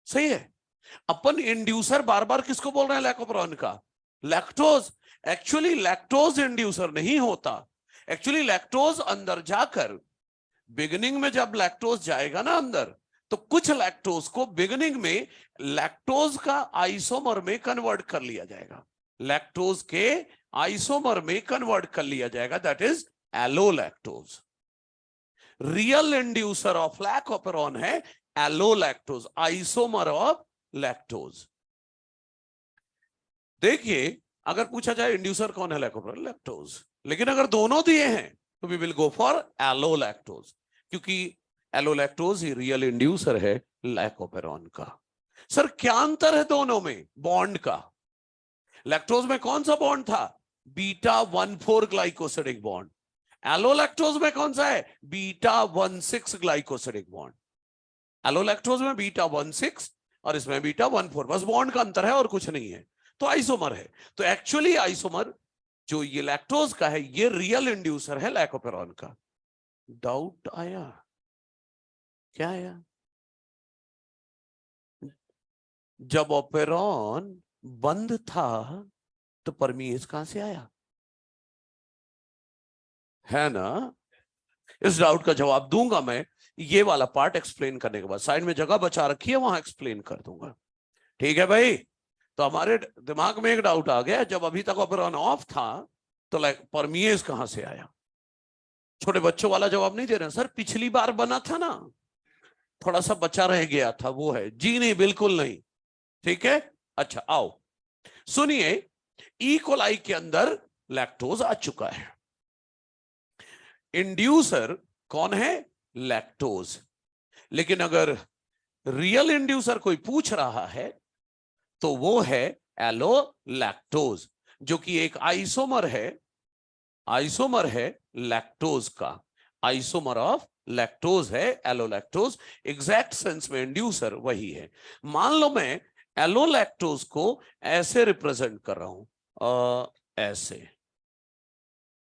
[SPEAKER 1] सही है। अपन इंड्यूसर बार बार किसको बोल रहे हैं, लैकोप्रोन का, लैक्टोज। एक्चुअली लैक्टोज इंड्यूसर नहीं होता, एक्चुअली लैक्टोज अंदर जाकर, बिगिनिंग में जब लैक्टोज जाएगा ना अंदर, तो कुछ लैक्टोज को बिगिनिंग में लैक्टोज का आइसोमर में कन्वर्ट कर लिया जाएगा, लैक्टोज के आइसोमर में कन्वर्ट कर लिया जाएगा, that is allolactose. Real inducer of lac operon है एलोलैक्टोज, आइसोमर ऑफ लैक्टोज। देखिए, अगर पूछा जाए इंड्यूसर कौन है लैकोपेरॉन, लैक्टोज, लेकिन अगर दोनों दिए हैं तो वी विल गो फॉर एलोलैक्टोज, क्योंकि एलोलैक्टोज ही रियल इंड्यूसर है लैकोपेरॉन का। सर क्या अंतर है दोनों में, बॉन्ड का। लैक्टोज में कौन सा बॉन्ड था, बीटा 1,4 ग्लाइकोसिडिक बॉन्ड। एलोलैक्टोज में कौन सा है, बीटा 1,6 ग्लाइकोसिडिक बॉन्ड। एलोलैक्टोज में बीटा 1,6 और इसमें बीटा 1,4, बस बॉन्ड का अंतर है और कुछ नहीं है, तो आइसोमर है। तो एक्चुअली आइसोमर जो ये लैक्टोज का है, ये रियल इंड्यूसर है लैकोपेरॉन का। डाउट आया, क्या आया, जब ओपेरॉन बंद था तो परमीएज कहां से आया, है ना। इस डाउट का जवाब दूंगा मैं, ये वाला पार्ट एक्सप्लेन करने के बाद, साइड में जगह बचा रखी है वहां एक्सप्लेन कर दूंगा। ठीक है भाई। तो हमारे दिमाग में एक डाउट आ गया, जब अभी तक ऑपेरॉन ऑफ था तो परमिएज कहां से आया? छोटे बच्चों वाला जवाब नहीं दे रहे सर, पिछली बार बना था ना, थोड़ा सा बचा रह गया था, वो है। जी नहीं, बिल्कुल नहीं। ठीक है, अच्छा आओ सुनिए। ई कोलाई के अंदर लैक्टोज आ चुका है। इंड्यूसर कौन है? लैक्टोज। लेकिन अगर रियल इंड्यूसर कोई पूछ रहा है तो वो है एलोलैक्टोज, जो कि एक आइसोमर है लैक्टोज का। आइसोमर ऑफ लैक्टोज है एलोलैक्टोज। एग्जैक्ट सेंस में इंड्यूसर वही है। मान लो मैं एलोलैक्टोज को ऐसे रिप्रेजेंट कर रहा हूं, ऐसे,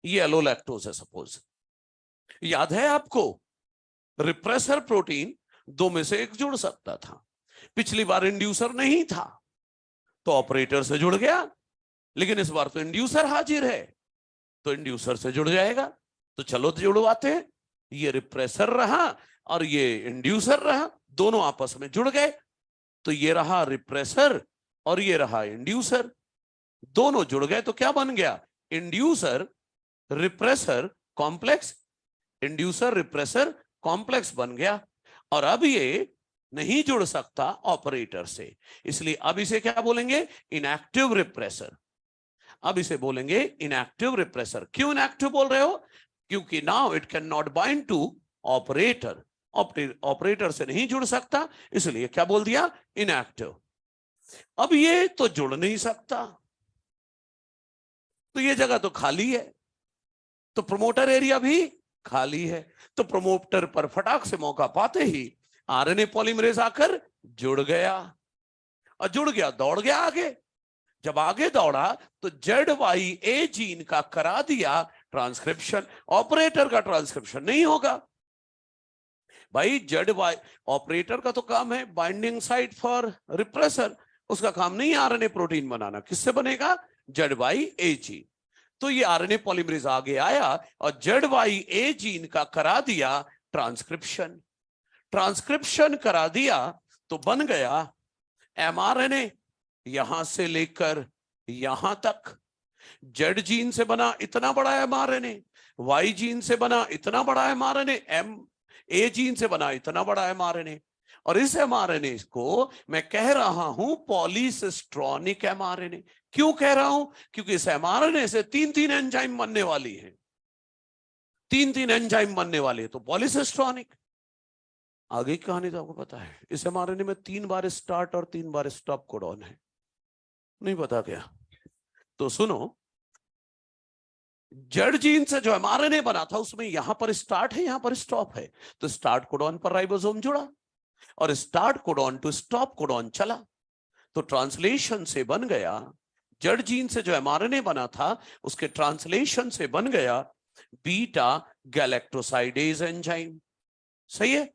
[SPEAKER 1] ये एलोलैक्टोज है सपोज। याद है आपको, रिप्रेसर प्रोटीन दो में से एक जुड़ सकता था। पिछली बार इंड्यूसर नहीं था तो ऑपरेटर से जुड़ गया, लेकिन इस बार तो इंड्यूसर हाजिर है तो इंड्यूसर से जुड़ जाएगा। तो चलो जुड़वाते हैं। ये रिप्रेसर रहा और ये इंड्यूसर रहा, दोनों आपस में जुड़ गए। तो ये रहा रिप्रेसर और ये रहा इंड्यूसर, दोनों जुड़ गए तो क्या बन गया? Inducer repressor complex. Inducer repressor complex बन गया। और अब ये नहीं जुड़ सकता ऑपरेटर से, इसलिए अब इसे क्या बोलेंगे? Inactive repressor. अब इसे बोलेंगे इनएक्टिव रिप्रेसर। क्यों इनएक्टिव बोल रहे हो? क्योंकि now it can not bind to operator. Operator से नहीं जुड़ सकता, इसलिए क्या बोल दिया? इनएक्टिव। अब ये तो जुड़ नहीं सकता, तो ये जगह तो खाली है, तो प्रमोटर एरिया भी खाली है। तो प्रमोटर पर फटाक से मौका पाते ही आरएनए पॉलीमरेज आकर जुड़ गया, और जुड़ गया दौड़ गया आगे। जब आगे दौड़ा तो ZYA जीन का करा दिया ट्रांसक्रिप्शन। ऑपरेटर का ट्रांसक्रिप्शन नहीं होगा भाई। ZY ऑपरेटर का तो काम है बाइंडिंग साइट फॉर रिप्रेसर, उसका काम नहीं है आरएनए प्रोटीन बनाना। किससे बनेगा? ZYA gene. तो ये आरएनए पॉलीमरेज आगे आया और ZYA जीन का करा दिया ट्रांसक्रिप्शन। ट्रांसक्रिप्शन करा दिया तो बन गया mRNA। यहां से लेकर यहां तक जेड जीन से बना इतना बड़ा mRNA, वाई जीन से बना इतना बड़ा mRNA, ए जीन से बना इतना बड़ा mRNA। और इस mRNA को मैं कह रहा हूं पॉलीसिस्ट्रॉनिक mRNA। क्यों कह रहा हूं? क्योंकि इस mRNA से 3-3 एंजाइम बनने वाली है। 3-3 एंजाइम बनने वाले हैं, तो पॉलीसिस्ट्रॉनिक। आगे की कहानी तो आपको पता है। इस mRNA में 3 बार स्टार्ट और 3 बार स्टॉप कोडॉन है। नहीं पता क्या? तो सुनो, जेड जीन से जो mRNA बना था उसमें यहां पर स्टार्ट है, यहां पर स्टॉप है। तो स्टार्ट कोडॉन पर राइबोसोम जुड़ा और start codon to stop codon चला। तो ट्रांसलेशन से बन गया, जेड जीन से जो mRNA बना था उसके ट्रांसलेशन से बन गया बीटा गैलेक्टोसाइडेज एंजाइम। सही है।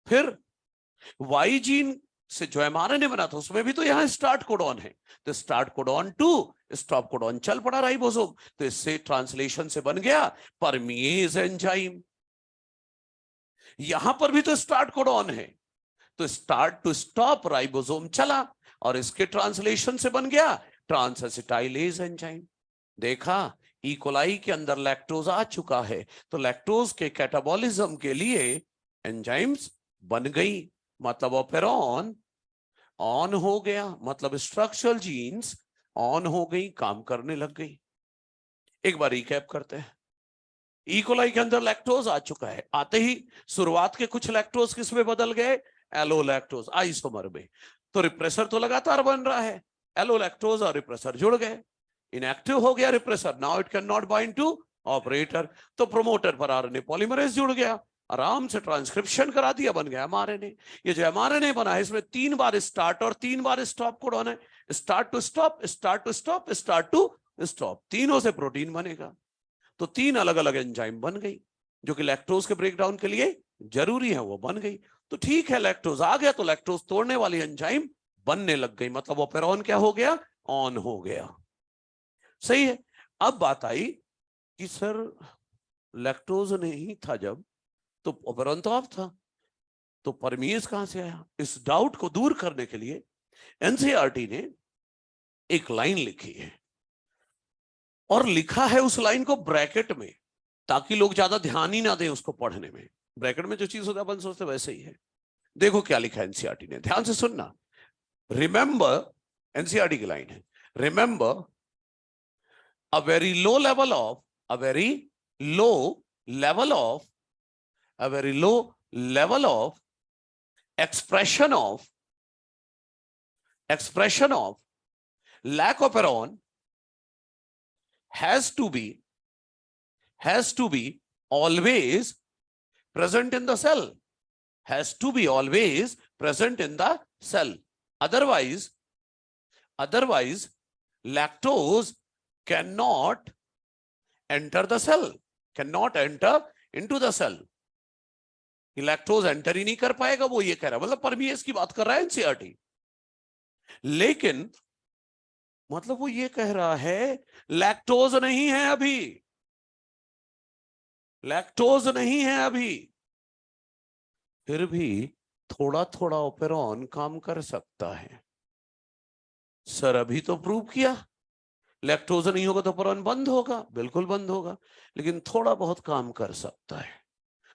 [SPEAKER 1] फिर वाई जीन से जो mRNA बना था उसमें भी तो यहां स्टार्ट कोडॉन है, तो start codon to stop codon चल पड़ा राइबोसोम। तो इससे ट्रांसलेशन से बन गया परमिएज एंजाइम। यहां पर भी तो स्टार्ट कोडॉन है, तो स्टार्ट टू स्टॉप राइबोसोम चला और इसके ट्रांसलेशन से बन गया ट्रांसएसिटाइलेज एंजाइम। देखा, ई कोलाई के अंदर लैक्टोज आ चुका है, तो लैक्टोज के कैटाबॉलिज्म के लिए एंजाइम्स बन गई, मतलब ऑपेरॉन ऑन हो गया, मतलब स्ट्रक्चरल जीन्स ऑन हो गई, काम करने लग गई। एक बार रिकैप करते हैं। ई कोलाई के अंदर लैक्टोज आ चुका है, आते ही शुरुआत के कुछ लैक्टोज किसमें बदल गए? एलोलैक्टोज आइसोमर में। तो रिप्रेसर तो लगातार बन रहा है, एलोलैक्टोज और रिप्रेसर जुड़ गए, इनएक्टिव हो गया repressor, now it can not bind to operator. तो प्रोमोटर पर आरएनए पॉलीमरेज जुड़ गया, आराम से ट्रांसक्रिप्शन करा दिया, बन गया mRNA। ये जो mRNA बना है इसमें 3 बार स्टार्ट और 3 बार स्टॉप कोडॉन है। Start to stop, start to stop, start to stop, तीनों से प्रोटीन बनेगा। तो 3 अलग अलग एंजाइम बन गई जो कि लैक्टोज के ब्रेकडाउन के लिए जरूरी है, वो बन गई। तो ठीक है, लैक्टोज आ गया तो लैक्टोज तोड़ने वाली एंजाइम बनने लग गई, मतलब ऑपेरॉन क्या हो गया? ऑन हो गया। सही है। अब बात आई कि सर लैक्टोज नहीं था जब, तो ऑपेरॉन तो ऑफ था, तो परमिएज कहां से आया? इस डाउट को दूर करने के लिए एनसीईआरटी ने एक लाइन लिखी है और लिखा है उस लाइन को ब्रैकेट में, ताकि लोग ज्यादा ध्यान ही ना दें उसको पढ़ने में। ब्रैकेट में जो चीज होता है अपन सोचते वैसे ही है। देखो क्या लिखा है एनसीईआरटी ने, ध्यान से सुनना। रिमेंबर, एनसीईआरटी की लाइन है, remember a very low level of a very low level of a very low level of expression of lac operon has to be always present in the cell, has to be always present in the cell, otherwise lactose cannot enter the cell, cannot enter into the cell। Lactose enter ही नहीं कर पाएगा, वो ये कह रहा है, मतलब परमिएज की बात कर रहा है एनसीईआरटी। लेकिन मतलब वो ये कह रहा है लैक्टोज नहीं है अभी, लैक्टोज नहीं है अभी, फिर भी थोड़ा थोड़ा ओपेरॉन काम कर सकता है। सर अभी तो प्रूव किया लैक्टोज नहीं होगा तो ओपेरॉन बंद होगा, बिल्कुल बंद होगा, लेकिन थोड़ा बहुत काम कर सकता है।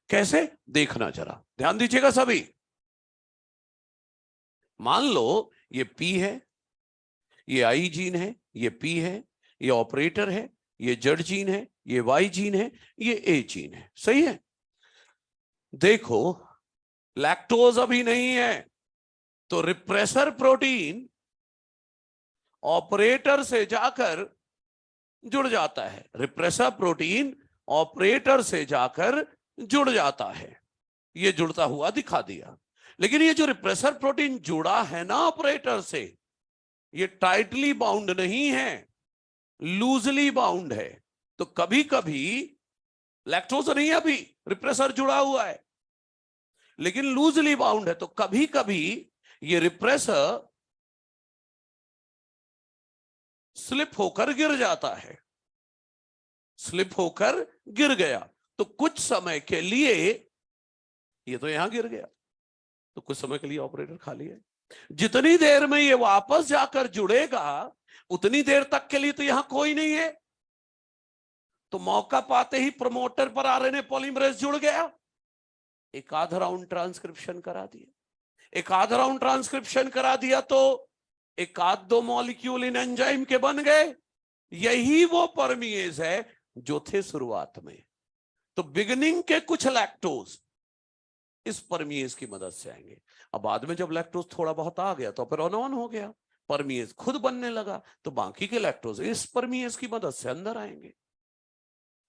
[SPEAKER 1] कैसे, देखना जरा, ध्यान दीजिएगा सभी। मान लो ये पी है, ये आई जीन है, ये पी है, ये ऑपरेटर है, ये जेड जीन है, ये वाई जीन है, ये ए जीन है, सही है। देखो लैक्टोज अभी नहीं है तो रिप्रेसर प्रोटीन ऑपरेटर से जाकर जुड़ जाता है, रिप्रेसर प्रोटीन ऑपरेटर से जाकर जुड़ जाता है, ये जुड़ता हुआ दिखा दिया। लेकिन ये जो रिप्रेसर प्रोटीन जुड़ा है ना ऑपरेटर से, ये टाइटली बाउंड नहीं है, लूजली बाउंड है। तो कभी कभी लैक्टोज नहीं है अभी, रिप्रेसर जुड़ा हुआ है लेकिन लूजली बाउंड है, तो कभी कभी ये रिप्रेसर स्लिप होकर गिर जाता है, स्लिप होकर गिर गया तो कुछ समय के लिए, ये तो यहां गिर गया तो कुछ समय के लिए ऑपरेटर खाली है। जितनी देर में ये वापस जाकर जुड़ेगा उतनी देर तक के लिए तो यहां कोई नहीं है। तो मौका पाते ही प्रमोटर पर आरएनए पॉलीमरेज जुड़ गया, एक आधा राउंड ट्रांसक्रिप्शन करा दिया, एक आधा राउंड ट्रांसक्रिप्शन करा दिया तो एक आध दो मॉलिक्यूल इन एंजाइम के बन गए। यही वो परमिएज है जो थे शुरुआत में। तो बिगिनिंग के कुछ लैक्टोज इस परमिएज की मदद से आएंगे। अब बाद में जब लैक्टोज थोड़ा बहुत आ गया तो फिर ऑन हो गया, परमिएज खुद बनने लगा, तो बाकी के लैक्टोज इस परमिएज की मदद से अंदर आएंगे।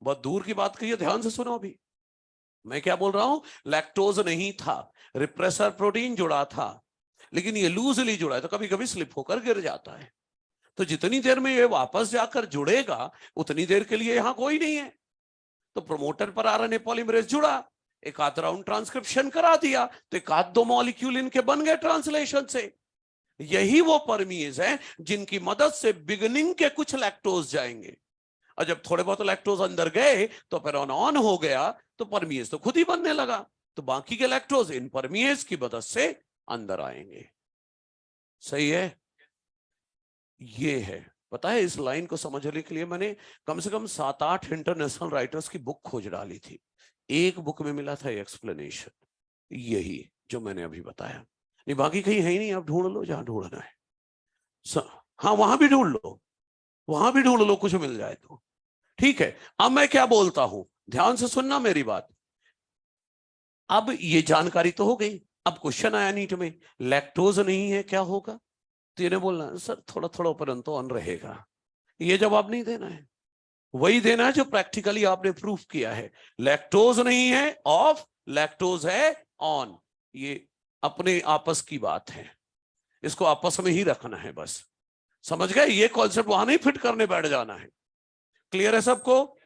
[SPEAKER 1] बहुत दूर की बात कहिए, ध्यान से सुनो। अभी मैं क्या बोल रहा हूं, लैक्टोज नहीं था, रिप्रेसर प्रोटीन जुड़ा था, लेकिन ये लूजली जुड़ा है तो कभी कभी स्लिप होकर गिर जाता है। तो जितनी देर में ये वापस जाकर जुड़ेगा उतनी देर के लिए यहां कोई नहीं है। तो प्रोमोटर पर आरएनए पॉलीमरेज जुड़ा, एक आध राउंड ट्रांसक्रिप्शन करा दिया तो एक आध दो मॉलिक्यूल इनके बन गए ट्रांसलेशन से। यही वो परमिएज है जिनकी मदद से बिगिनिंग के कुछ लैक्टोज जाएंगे, और जब थोड़े बहुत लैक्टोज अंदर गए तो फिर ऑन हो गया तो परमिएज तो खुद ही बनने लगा, तो बाकी के लैक्टोज इन परमिएज की मदद से अंदर आएंगे। सही है, ये है। पता है इस लाइन को समझने के लिए मैंने कम से कम 7-8 इंटरनेशनल राइटर्स की बुक खोज डाली थी, एक बुक में मिला था एक्सप्लेनेशन, यही जो मैंने अभी बताया। नहीं बाकी कहीं है ही नहीं, आप ढूंढ लो जहां ढूंढना है। हाँ वहां भी ढूंढ लो, वहां भी ढूंढ लो, कुछ मिल जाए तो ठीक है। अब मैं क्या बोलता हूं, ध्यान से सुनना मेरी बात। अब ये जानकारी तो हो गई, अब क्वेश्चन आया नीट में, लैक्टोज नहीं है क्या होगा, तो इन्हें बोलना सर थोड़ा थोड़ा परंतु ऑन रहेगा। ये जवाब नहीं देना है, वही देना है जो प्रैक्टिकली आपने प्रूफ किया है। लैक्टोज नहीं है ऑफ, लैक्टोज है ऑन। ये अपने आपस की बात है, इसको आपस में ही रखना है बस, समझ गए। ये कॉन्सेप्ट वहां नहीं फिट करने बैठ जाना है। क्लियर है सबको।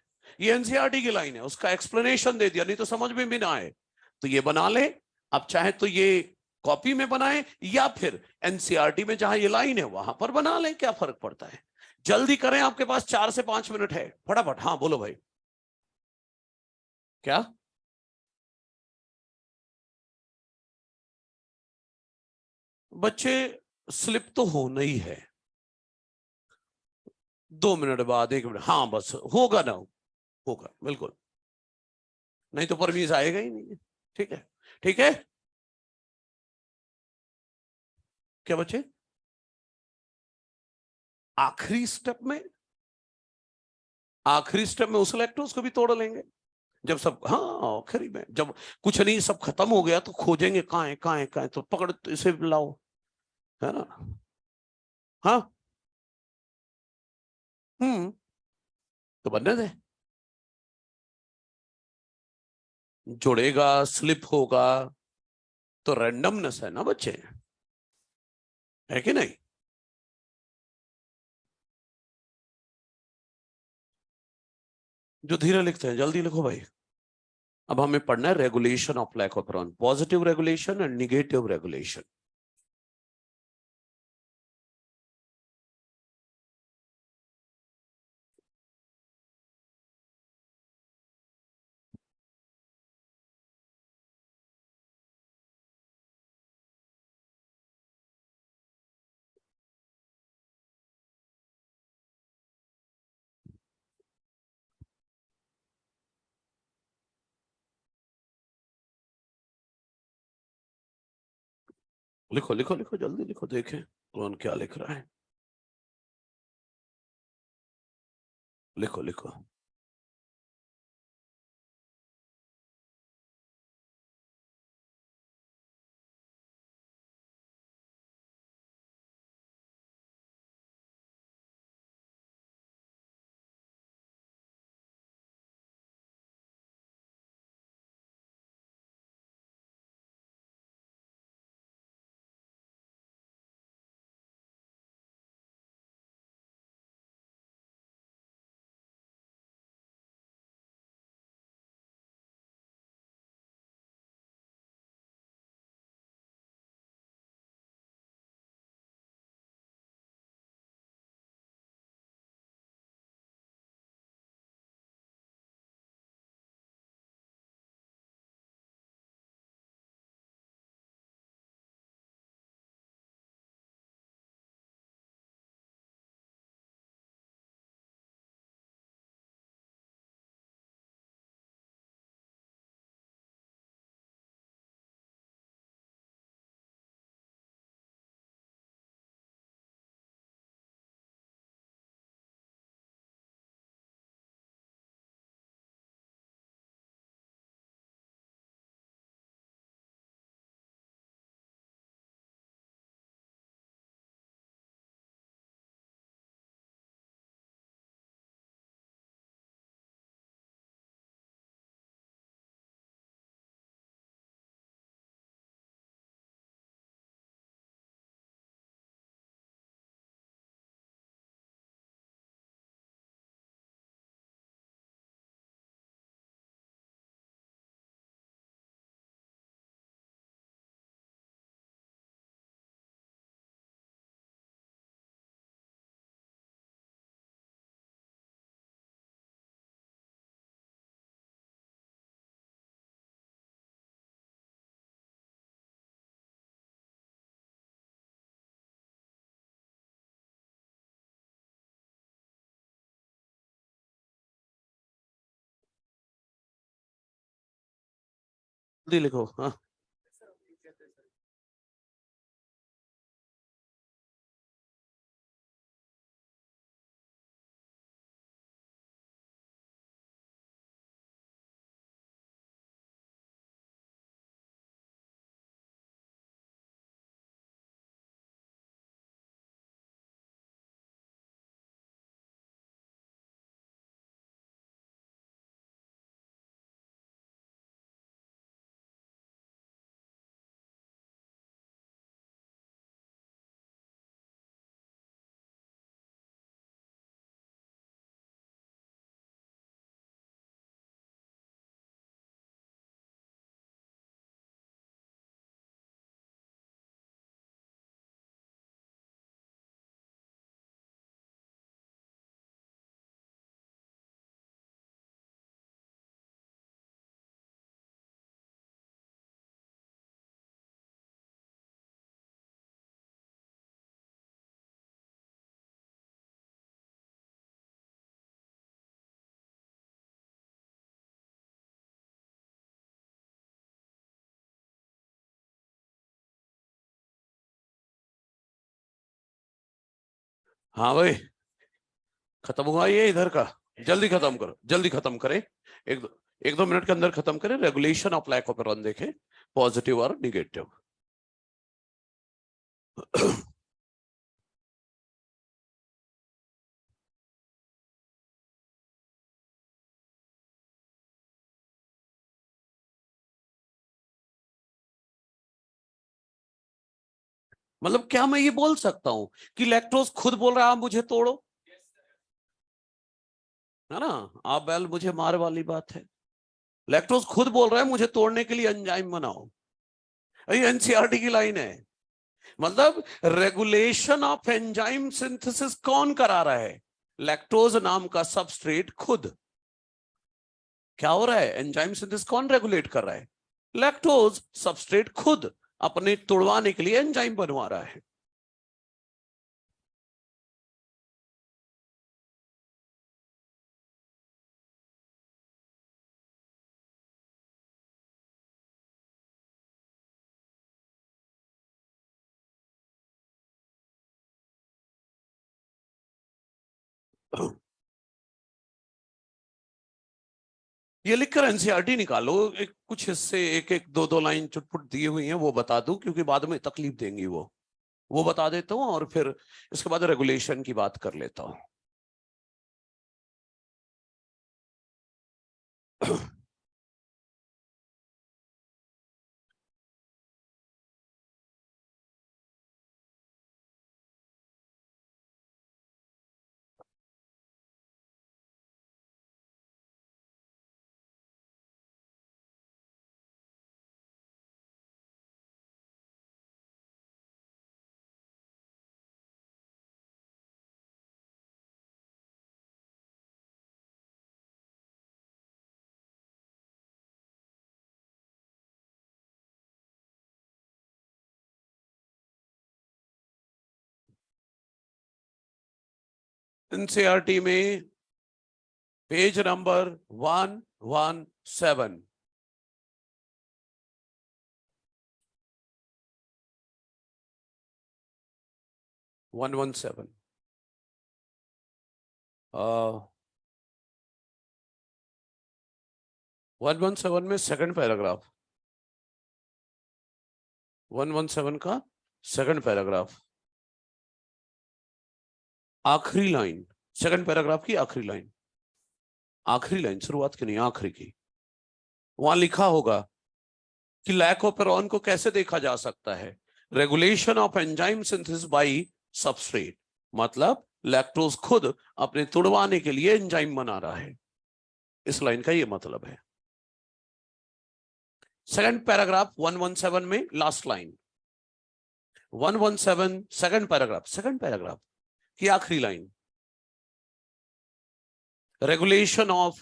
[SPEAKER 1] ये एनसीईआरटी की लाइन है, उसका एक्सप्लेनेशन दे दिया, नहीं तो समझ में भी ना आए तो ये बना ले। अब चाहे तो ये कॉपी में बनाए या फिर एनसीईआरटी में जहां ये लाइन है वहां पर बना ले, क्या फर्क पड़ता है। जल्दी करें, आपके पास 4 से 5 मिनट है, फटाफट। हाँ बोलो भाई। क्या बच्चे स्लिप तो होना ही है, 2 मिनट बाद, 1 मिनट, हाँ बस होगा ना, होगा बिल्कुल, नहीं तो परमीज आएगा ही नहीं। ठीक है, ठीक है। क्या बच्चे? आखिरी स्टेप में, आखिरी स्टेप में उस लैक्टोज को भी तोड़ लेंगे जब सब, हाँ आखिरी में जब कुछ नहीं, सब खत्म हो गया तो खोजेंगे कहाँ है, कहाँ है, कहाँ है, तो पकड़ तो इसे लाओ, है ना। हाँ। तो बनने दे, जुड़ेगा, स्लिप होगा, तो रैंडमनेस है ना बच्चे, है कि नहीं। जो धीरे लिखते हैं जल्दी लिखो भाई। अब हमें पढ़ना है regulation of lac operon, positive regulation and negative regulation. लिखो लिखो लिखो, जल्दी लिखो, देखें कौन क्या लिख रहा है। लिखो लिखो। जल्दी लिखो, हाँ। हाँ भाई, खत्म हुआ ये इधर का, जल्दी खत्म करो, जल्दी खत्म करें, एक दो मिनट के अंदर खत्म करें। रेगुलेशन ऑफ लैकोपेरॉन देखें, पॉजिटिव और निगेटिव। मतलब क्या मैं ये बोल सकता हूं कि लैक्टोज खुद बोल रहा है आप मुझे तोड़ो, है ना? आप बैल मुझे मार वाली बात है। लैक्टोज खुद बोल रहा है मुझे तोड़ने के लिए एंजाइम बनाओ। ये एनसीईआरटी की लाइन है। मतलब रेगुलेशन ऑफ एंजाइम सिंथेसिस कौन करा रहा है? लैक्टोज नाम का सबस्ट्रेट खुद। क्या हो रहा है? एंजाइम सिंथेसिस कौन रेगुलेट कर रहा है? लैक्टोज सबस्ट्रेट खुद अपने तोड़वाने के लिए एंजाइम बनवा रहा है। ये लिखकर एनसीईआरटी निकालो, एक कुछ हिस्से एक एक दो दो लाइन चुटपुट दी हुई हैं वो बता दूं, क्योंकि बाद में तकलीफ देंगी वो बता देता हूं और फिर इसके बाद रेगुलेशन की बात कर लेता हूं। एनसीईआरटी में पेज नंबर 117, 117 117 में सेकंड पैराग्राफ, 117 का सेकंड पैराग्राफ, आखिरी लाइन, सेकंड पैराग्राफ की आखिरी लाइन, आखिरी लाइन, शुरुआत की नहीं आखिरी की। वहां लिखा होगा कि लैकोपेरॉन को कैसे देखा जा सकता है? Regulation of enzyme synthesis by substrate, मतलब लैक्टोज खुद अपने तुड़वाने के लिए एंजाइम बना रहा है। इस लाइन का ये मतलब है। सेकंड पैराग्राफ 117 में लास्ट लाइन, 117 सेकंड पैराग्राफ की आखिरी line, regulation of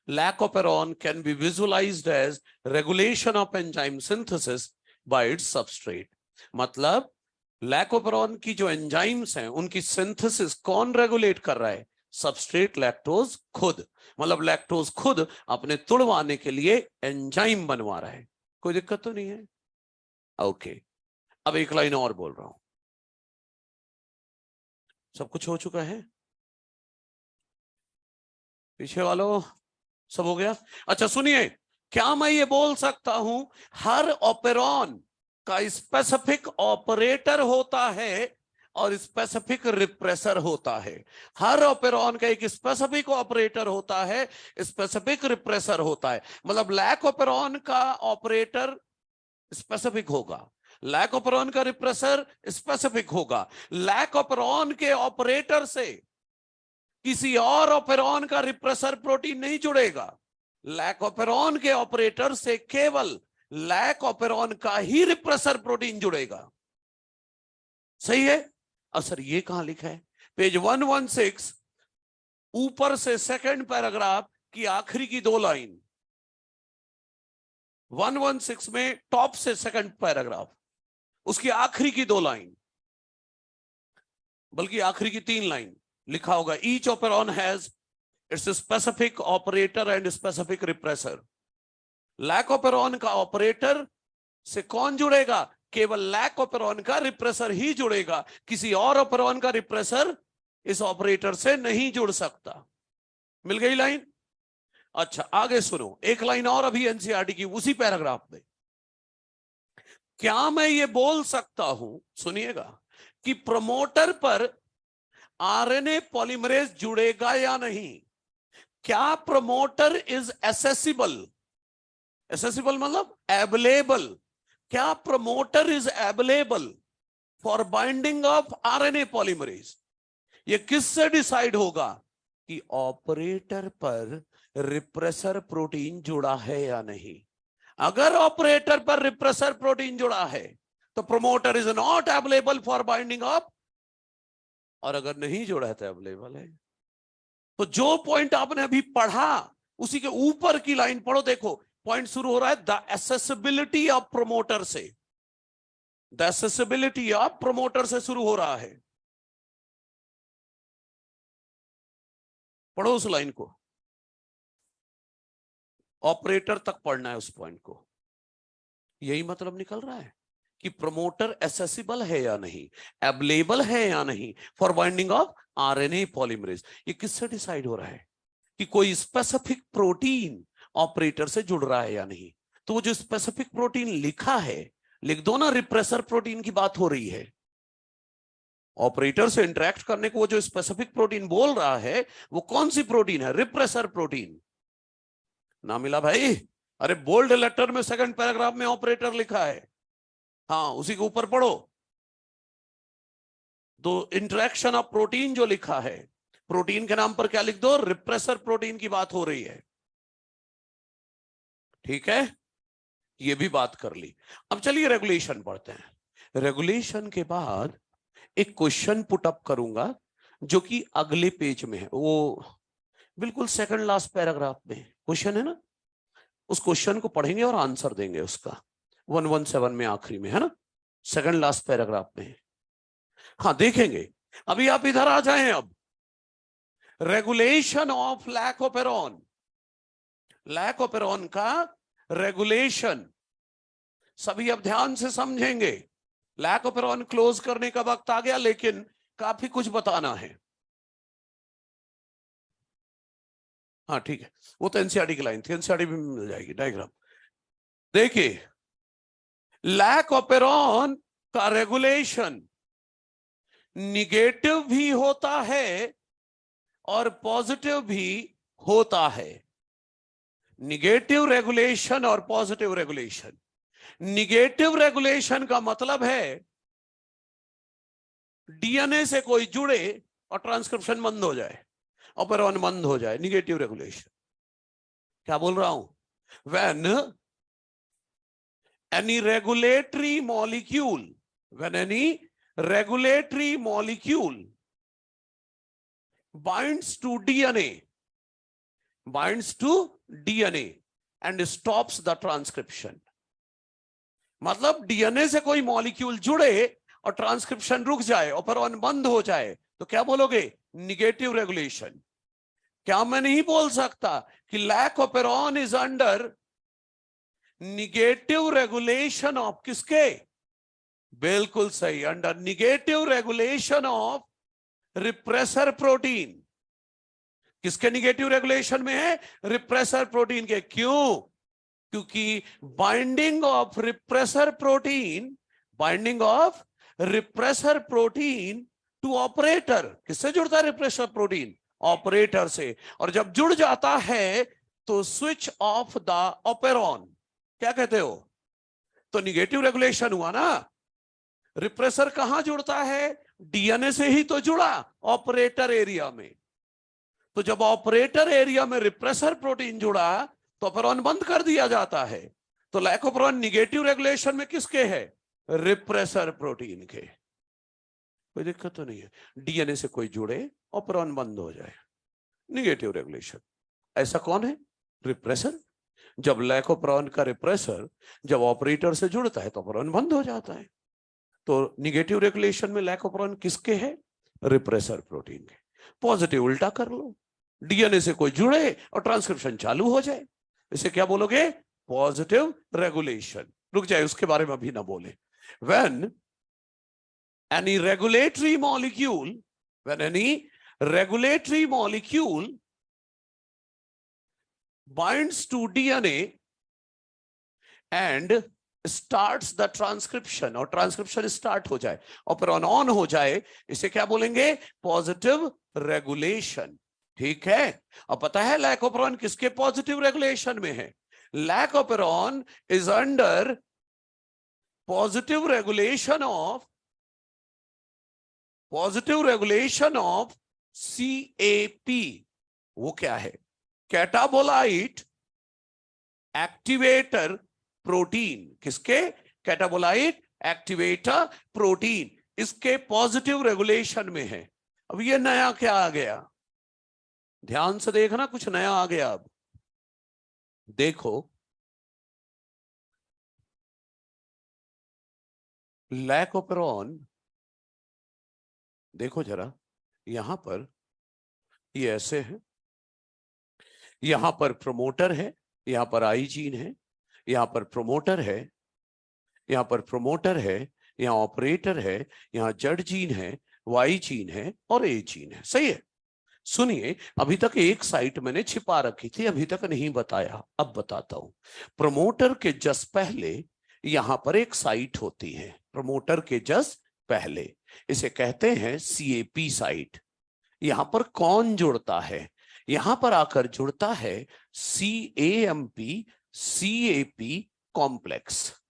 [SPEAKER 1] lactoperon can be visualized as regulation of enzyme synthesis by its substrate। मतलब लैकोपेरॉन की जो एंजाइम्स हैं उनकी सिंथेसिस कौन रेगुलेट कर रहा है? सबस्ट्रेट लैक्टोज खुद। मतलब लैक्टोज खुद अपने तुड़वाने के लिए एंजाइम बनवा रहा है। कोई दिक्कत तो नहीं है? ओके, अब एक लाइन और बोल रहा हूं। सब कुछ हो चुका है? पीछे वालों सब हो गया? अच्छा सुनिए, क्या मैं ये बोल सकता हूं हर ऑपेरॉन का स्पेसिफिक ऑपरेटर होता है और स्पेसिफिक रिप्रेसर होता है? हर ऑपेरॉन का एक स्पेसिफिक ऑपरेटर होता है, स्पेसिफिक रिप्रेसर होता है। मतलब लैक ऑपेरॉन का ऑपरेटर स्पेसिफिक होगा, लैक ऑपेरॉन का रिप्रेसर स्पेसिफिक होगा। लैक ऑपेरॉन के ऑपरेटर से किसी और ऑपेरॉन का रिप्रेसर प्रोटीन नहीं जुड़ेगा। लैकोपेरॉन के ऑपरेटर से केवल लैकोपेरॉन का ही रिप्रेसर प्रोटीन जुड़ेगा। सही है? सर ये कहां लिखा है? पेज 116 ऊपर से सेकंड पैराग्राफ की आखिरी की दो लाइन, 116 में टॉप से सेकंड पैराग्राफ उसकी आखिरी की दो लाइन, बल्कि आखिरी की तीन लाइन लिखा होगा, each operon has its specific operator and specific repressor. Lac operon का ऑपरेटर से कौन जुड़ेगा? केवल लैकोपेरॉन का रिप्रेसर ही जुड़ेगा, किसी और ऑपेरॉन का रिप्रेसर इस ऑपरेटर से नहीं जुड़ सकता। मिल गई लाइन? अच्छा आगे सुनो, एक लाइन और अभी एनसीईआरटी की उसी पैराग्राफ में। क्या मैं ये बोल सकता हूं, सुनिएगा, कि प्रमोटर पर आरएनए पॉलीमरेज जुड़ेगा या नहीं? क्या प्रमोटर इज एसेसिबल? एसेसिबल मतलब अवेलेबल। क्या promoter is available for binding of RNA polymerase? ये किससे डिसाइड होगा कि ऑपरेटर पर रिप्रेसर प्रोटीन जुड़ा है या नहीं? अगर ऑपरेटर पर रिप्रेसर प्रोटीन जुड़ा है तो promoter is not available for binding of, और अगर नहीं जुड़ा है तो अवेलेबल है। तो जो पॉइंट आपने अभी पढ़ा उसी के ऊपर की लाइन पढ़ो, देखो पॉइंट शुरू हो रहा है द एसेसिबिलिटी ऑफ प्रमोटर से। द एसेसिबिलिटी ऑफ प्रमोटर से शुरू हो रहा है। पढ़ो उस लाइन को, ऑपरेटर तक पढ़ना है उस पॉइंट को। यही मतलब निकल रहा है कि प्रमोटर एसेसिबल है या नहीं, अवेलेबल है या नहीं for binding of RNA polymerase. ये किससे डिसाइड हो रहा है कि कोई स्पेसिफिक प्रोटीन ऑपरेटर से जुड़ रहा है या नहीं? तो वो जो स्पेसिफिक प्रोटीन लिखा है, लिख दो ना, रिप्रेसर प्रोटीन की बात हो रही है। ऑपरेटर से इंटरेक्ट करने को वो जो स्पेसिफिक प्रोटीन बोल रहा है वो कौन सी प्रोटीन है? Repressor protein. ना मिला भाई? अरे बोल्ड लेटर में सेकंड पैराग्राफ में ऑपरेटर लिखा है, हाँ उसी के ऊपर पढ़ो। तो इंटरेक्शन ऑफ प्रोटीन जो लिखा है, प्रोटीन के नाम पर क्या लिख दो? रिप्रेसर प्रोटीन की बात हो रही है। ठीक है, ये भी बात कर ली। अब चलिए रेगुलेशन पढ़ते हैं। रेगुलेशन के बाद एक क्वेश्चन पुट अप करूंगा जो कि अगले पेज में है, वो बिल्कुल सेकंड लास्ट पैराग्राफ में क्वेश्चन है ना। उस क्वेश्चन को पढ़ेंगे और आंसर देंगे उसका, 117 में आखिरी में है ना, सेकंड लास्ट पैराग्राफ में। हाँ देखेंगे। अभी आप इधर आ जाएं। अब रेगुलेशन ऑफ लैकोपेरॉन, लैकोपेरॉन का रेगुलेशन सभी अब ध्यान से समझेंगे। लैकोपेरॉन क्लोज करने का वक्त आ गया, लेकिन काफी कुछ बताना है। हाँ ठीक है, वो तो एनसीईआरटी की लाइन थी, एनसीईआरटी भी मिल जाएगी डायग्राम। देखिए लैकोपेरॉन का रेगुलेशन निगेटिव भी होता है और पॉजिटिव भी होता है। निगेटिव रेगुलेशन और पॉजिटिव रेगुलेशन। निगेटिव रेगुलेशन का मतलब है डीएनए से कोई जुड़े और ट्रांसक्रिप्शन बंद हो जाए, ऑपरेरॉन बंद हो जाए, निगेटिव रेगुलेशन। क्या बोल रहा हूं? When any regulatory molecule, when any regulatory molecule binds to DNA and stops the transcription। मतलब डीएनए से कोई मॉलिक्यूल जुड़े और ट्रांसक्रिप्शन रुक जाए, ऑपरेरॉन बंद हो जाए, तो क्या बोलोगे? Negative regulation. क्या मैं नहीं बोल सकता कि lac operon is under negative regulation of किसके? बिल्कुल सही, under negative regulation of repressor protein. किसके निगेटिव रेगुलेशन में है? रिप्रेसर प्रोटीन के। क्यों? क्योंकि binding of repressor protein to operator, किससे जुड़ता है रिप्रेसर प्रोटीन? ऑपरेटर से। और जब जुड़ जाता है तो स्विच ऑफ द ऑपेरॉन, क्या कहते हो? तो निगेटिव रेगुलेशन हुआ ना। रिप्रेसर कहां जुड़ता है? डीएनए से ही तो जुड़ा, ऑपरेटर एरिया में। तो जब ऑपरेटर एरिया में रिप्रेसर प्रोटीन जुड़ा तो ऑपेरॉन बंद कर दिया जाता है। तो लैकोपेरॉन निगेटिव रेगुलेशन में किसके है? रिप्रेसर प्रोटीन के। कोई दिक्कत तो नहीं है। डीएनए से कोई जुड़े, ऑपेरॉन बंद हो जाए, निगेटिव रेगुलेशन। ऐसा कौन है? रिप्रेसर। जब लैकोपेरॉन का रिप्रेसर जब ऑपरेटर से जुड़ता है तो ऑपेरॉन बंद हो जाता है। तो निगेटिव रेगुलेशन में लैकोपेरॉन किसके है? रिप्रेसर प्रोटीन के। पॉजिटिव उल्टा कर लो, डीएनए से कोई जुड़े और ट्रांसक्रिप्शन चालू हो जाए, इसे क्या बोलोगे? Positive regulation. रुक जाए, उसके बारे में अभी ना बोले। When any regulatory molecule Regulatory molecule binds to DNA and starts the transcription, और ट्रांसक्रिप्शन स्टार्ट हो जाए और फिर ऑन हो जाए, इसे क्या बोलेंगे? Positive regulation. ठीक है। अब पता है लैकोपेरोन किसके पॉजिटिव रेगुलेशन में है? Lac operon is under positive regulation of CAP। वो क्या है? कैटाबोलाइट एक्टिवेटर प्रोटीन। किसके? कैटाबोलाइट एक्टिवेटर प्रोटीन, इसके पॉजिटिव रेगुलेशन में है। अब ये नया क्या आ गया? ध्यान से देखना, कुछ नया आ गया। अब देखो, लैकोपेरोन, देखो जरा, यहां पर ये ऐसे है, यहां पर प्रमोटर है, यहां पर आई जीन है, यहां पर प्रमोटर है, यहां पर प्रमोटर है, यहां ऑपरेटर है, यहां जेड जीन है, वाई जीन है और ए जीन है। सही है। सुनिए, अभी तक एक साइट मैंने छिपा रखी थी, अभी तक नहीं बताया, अब बताता हूं। प्रमोटर के जस्ट पहले यहां पर एक साइट होती है, प्रमोटर के जस्ट पहले, इसे कहते हैं CAP साइट। यहां पर कौन जुड़ता है? यहां पर आकर जुड़ता है CAMP CAP कॉम्प्लेक्स।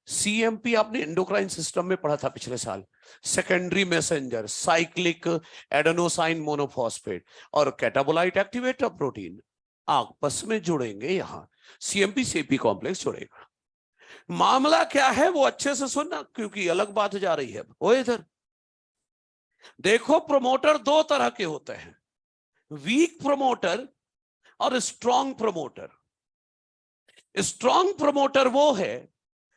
[SPEAKER 1] CMP आपने एंडोक्राइन सिस्टम में पढ़ा था पिछले साल, secondary messenger, cyclic adenosine monophosphate और कैटाबोलाइट एक्टिवेटर प्रोटीन आपस में जुड़ेंगे। यहां CMP CAP कॉम्प्लेक्स जुड़ेगा। मामला क्या है वो अच्छे से सुनना, क्योंकि अलग बात जा रही है। वो इधर देखो, प्रमोटर दो तरह के होते हैं, वीक प्रमोटर और स्ट्रॉन्ग प्रमोटर। स्ट्रॉन्ग प्रमोटर वो है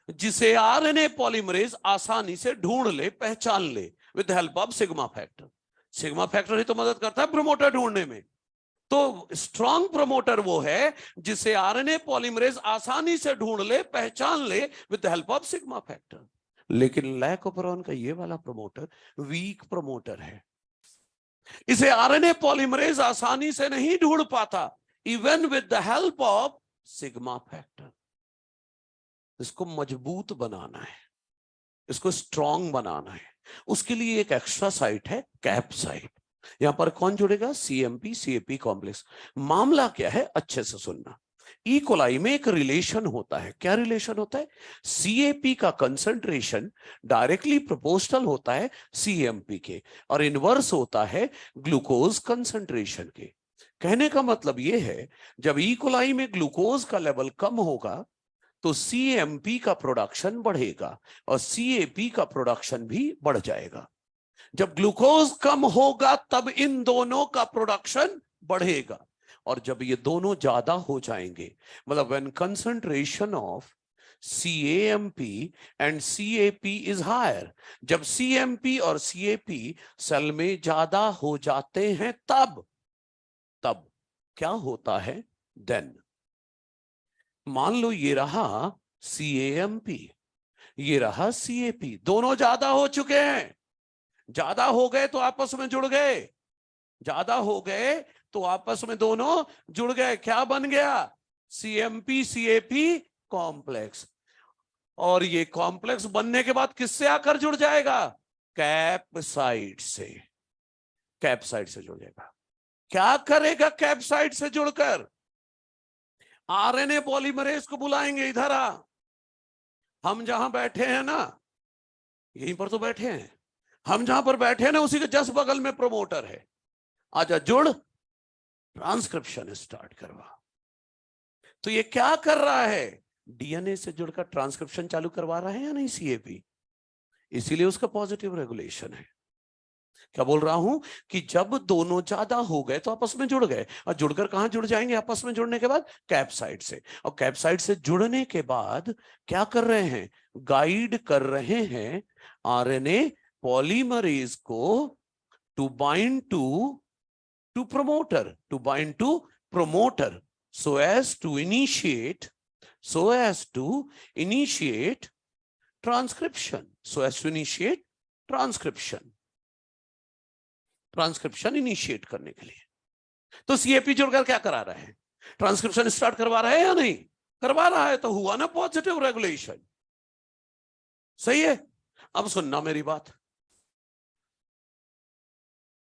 [SPEAKER 1] जिसे RNA पॉलीमरेज आसानी से ढूंढ ले, पहचान ले with help of sigma factor. Sigma factor ही तो मदद करता है प्रमोटर ढूंढने में। तो स्ट्रॉन्ग प्रमोटर वो है जिसे RNA पॉलीमरेज आसानी से ढूंढ ले, पहचान ले with help of sigma factor. लेकिन लैकोपेरोन का ये वाला प्रमोटर वीक प्रमोटर है, इसे RNA पॉलीमरेज आसानी से नहीं ढूंढ पाता even with the help of sigma factor. इसको मजबूत बनाना है, इसको स्ट्रॉन्ग बनाना है, उसके लिए एक एक्स्ट्रा साइट है, कैप साइट। यहां पर कौन जुड़ेगा? CMP CAP complex. मामला क्या है अच्छे से सुनना। ई कोलाई में एक रिलेशन होता है। क्या रिलेशन होता है? CAP का कंसंट्रेशन डायरेक्टली प्रोपोर्शनल होता है CMP के, और इनवर्स होता है ग्लूकोज कंसंट्रेशन के। कहने का मतलब यह है, जब ई कोलाई में ग्लूकोज का लेवल कम होगा तो CMP का प्रोडक्शन बढ़ेगा और CAP का प्रोडक्शन भी बढ़ जाएगा। जब ग्लूकोज कम होगा तब इन दोनों का प्रोडक्शन बढ़ेगा, और जब ये दोनों ज्यादा हो जाएंगे, मतलब when concentration of CAMP and CAP is higher, जब CMP और CAP सेल में ज्यादा हो जाते हैं तब क्या होता है? देन मान लो ये रहा CAMP, ये रहा CAP, दोनों ज्यादा हो चुके हैं। ज्यादा हो गए तो आपस में जुड़ गए, ज्यादा हो गए तो आपस में दोनों जुड़ गए। क्या बन गया? CMP CAP complex. और ये कॉम्प्लेक्स बनने के बाद किससे आकर जुड़ जाएगा? कैप्साइड से। कैप्साइड से जुड़ जाएगा। क्या करेगा कैप्साइड से जुड़कर? RNA पॉलीमरेज को बुलाएंगे, इधर आ। हम जहां बैठे हैं ना, यहीं पर तो बैठे हैं, हम जहां पर बैठे हैं ना उसी के जस्ट बगल में प्रमोटर है। आजा जुड़, ट्रांसक्रिप्शन स्टार्ट करवा। तो ये क्या कर रहा है? DNA से जुड़कर ट्रांसक्रिप्शन चालू करवा रहा है या नहीं CAP? इसीलिए उसका पॉजिटिव रेगुलेशन है। क्या बोल रहा हूं कि जब दोनों ज्यादा हो गए तो आपस में जुड़ गए, और जुड़कर कहां जुड़ जाएंगे? आपस में जुड़ने के बाद कैप्साइड से, और कैप्साइड से जुड़ने के बाद क्या कर रहे हैं? गाइड कर रहे हैं RNA पॉलीमरेज को to bind to promoter so as to initiate transcription, transcription initiate करने के लिए। तो सीएपी जुड़कर क्या करा रहा है, ट्रांसक्रिप्शन स्टार्ट करवा रहा है या नहीं, करवा रहा है, तो हुआ ना पॉजिटिव रेगुलेशन। सही है। अब सुनना मेरी बात,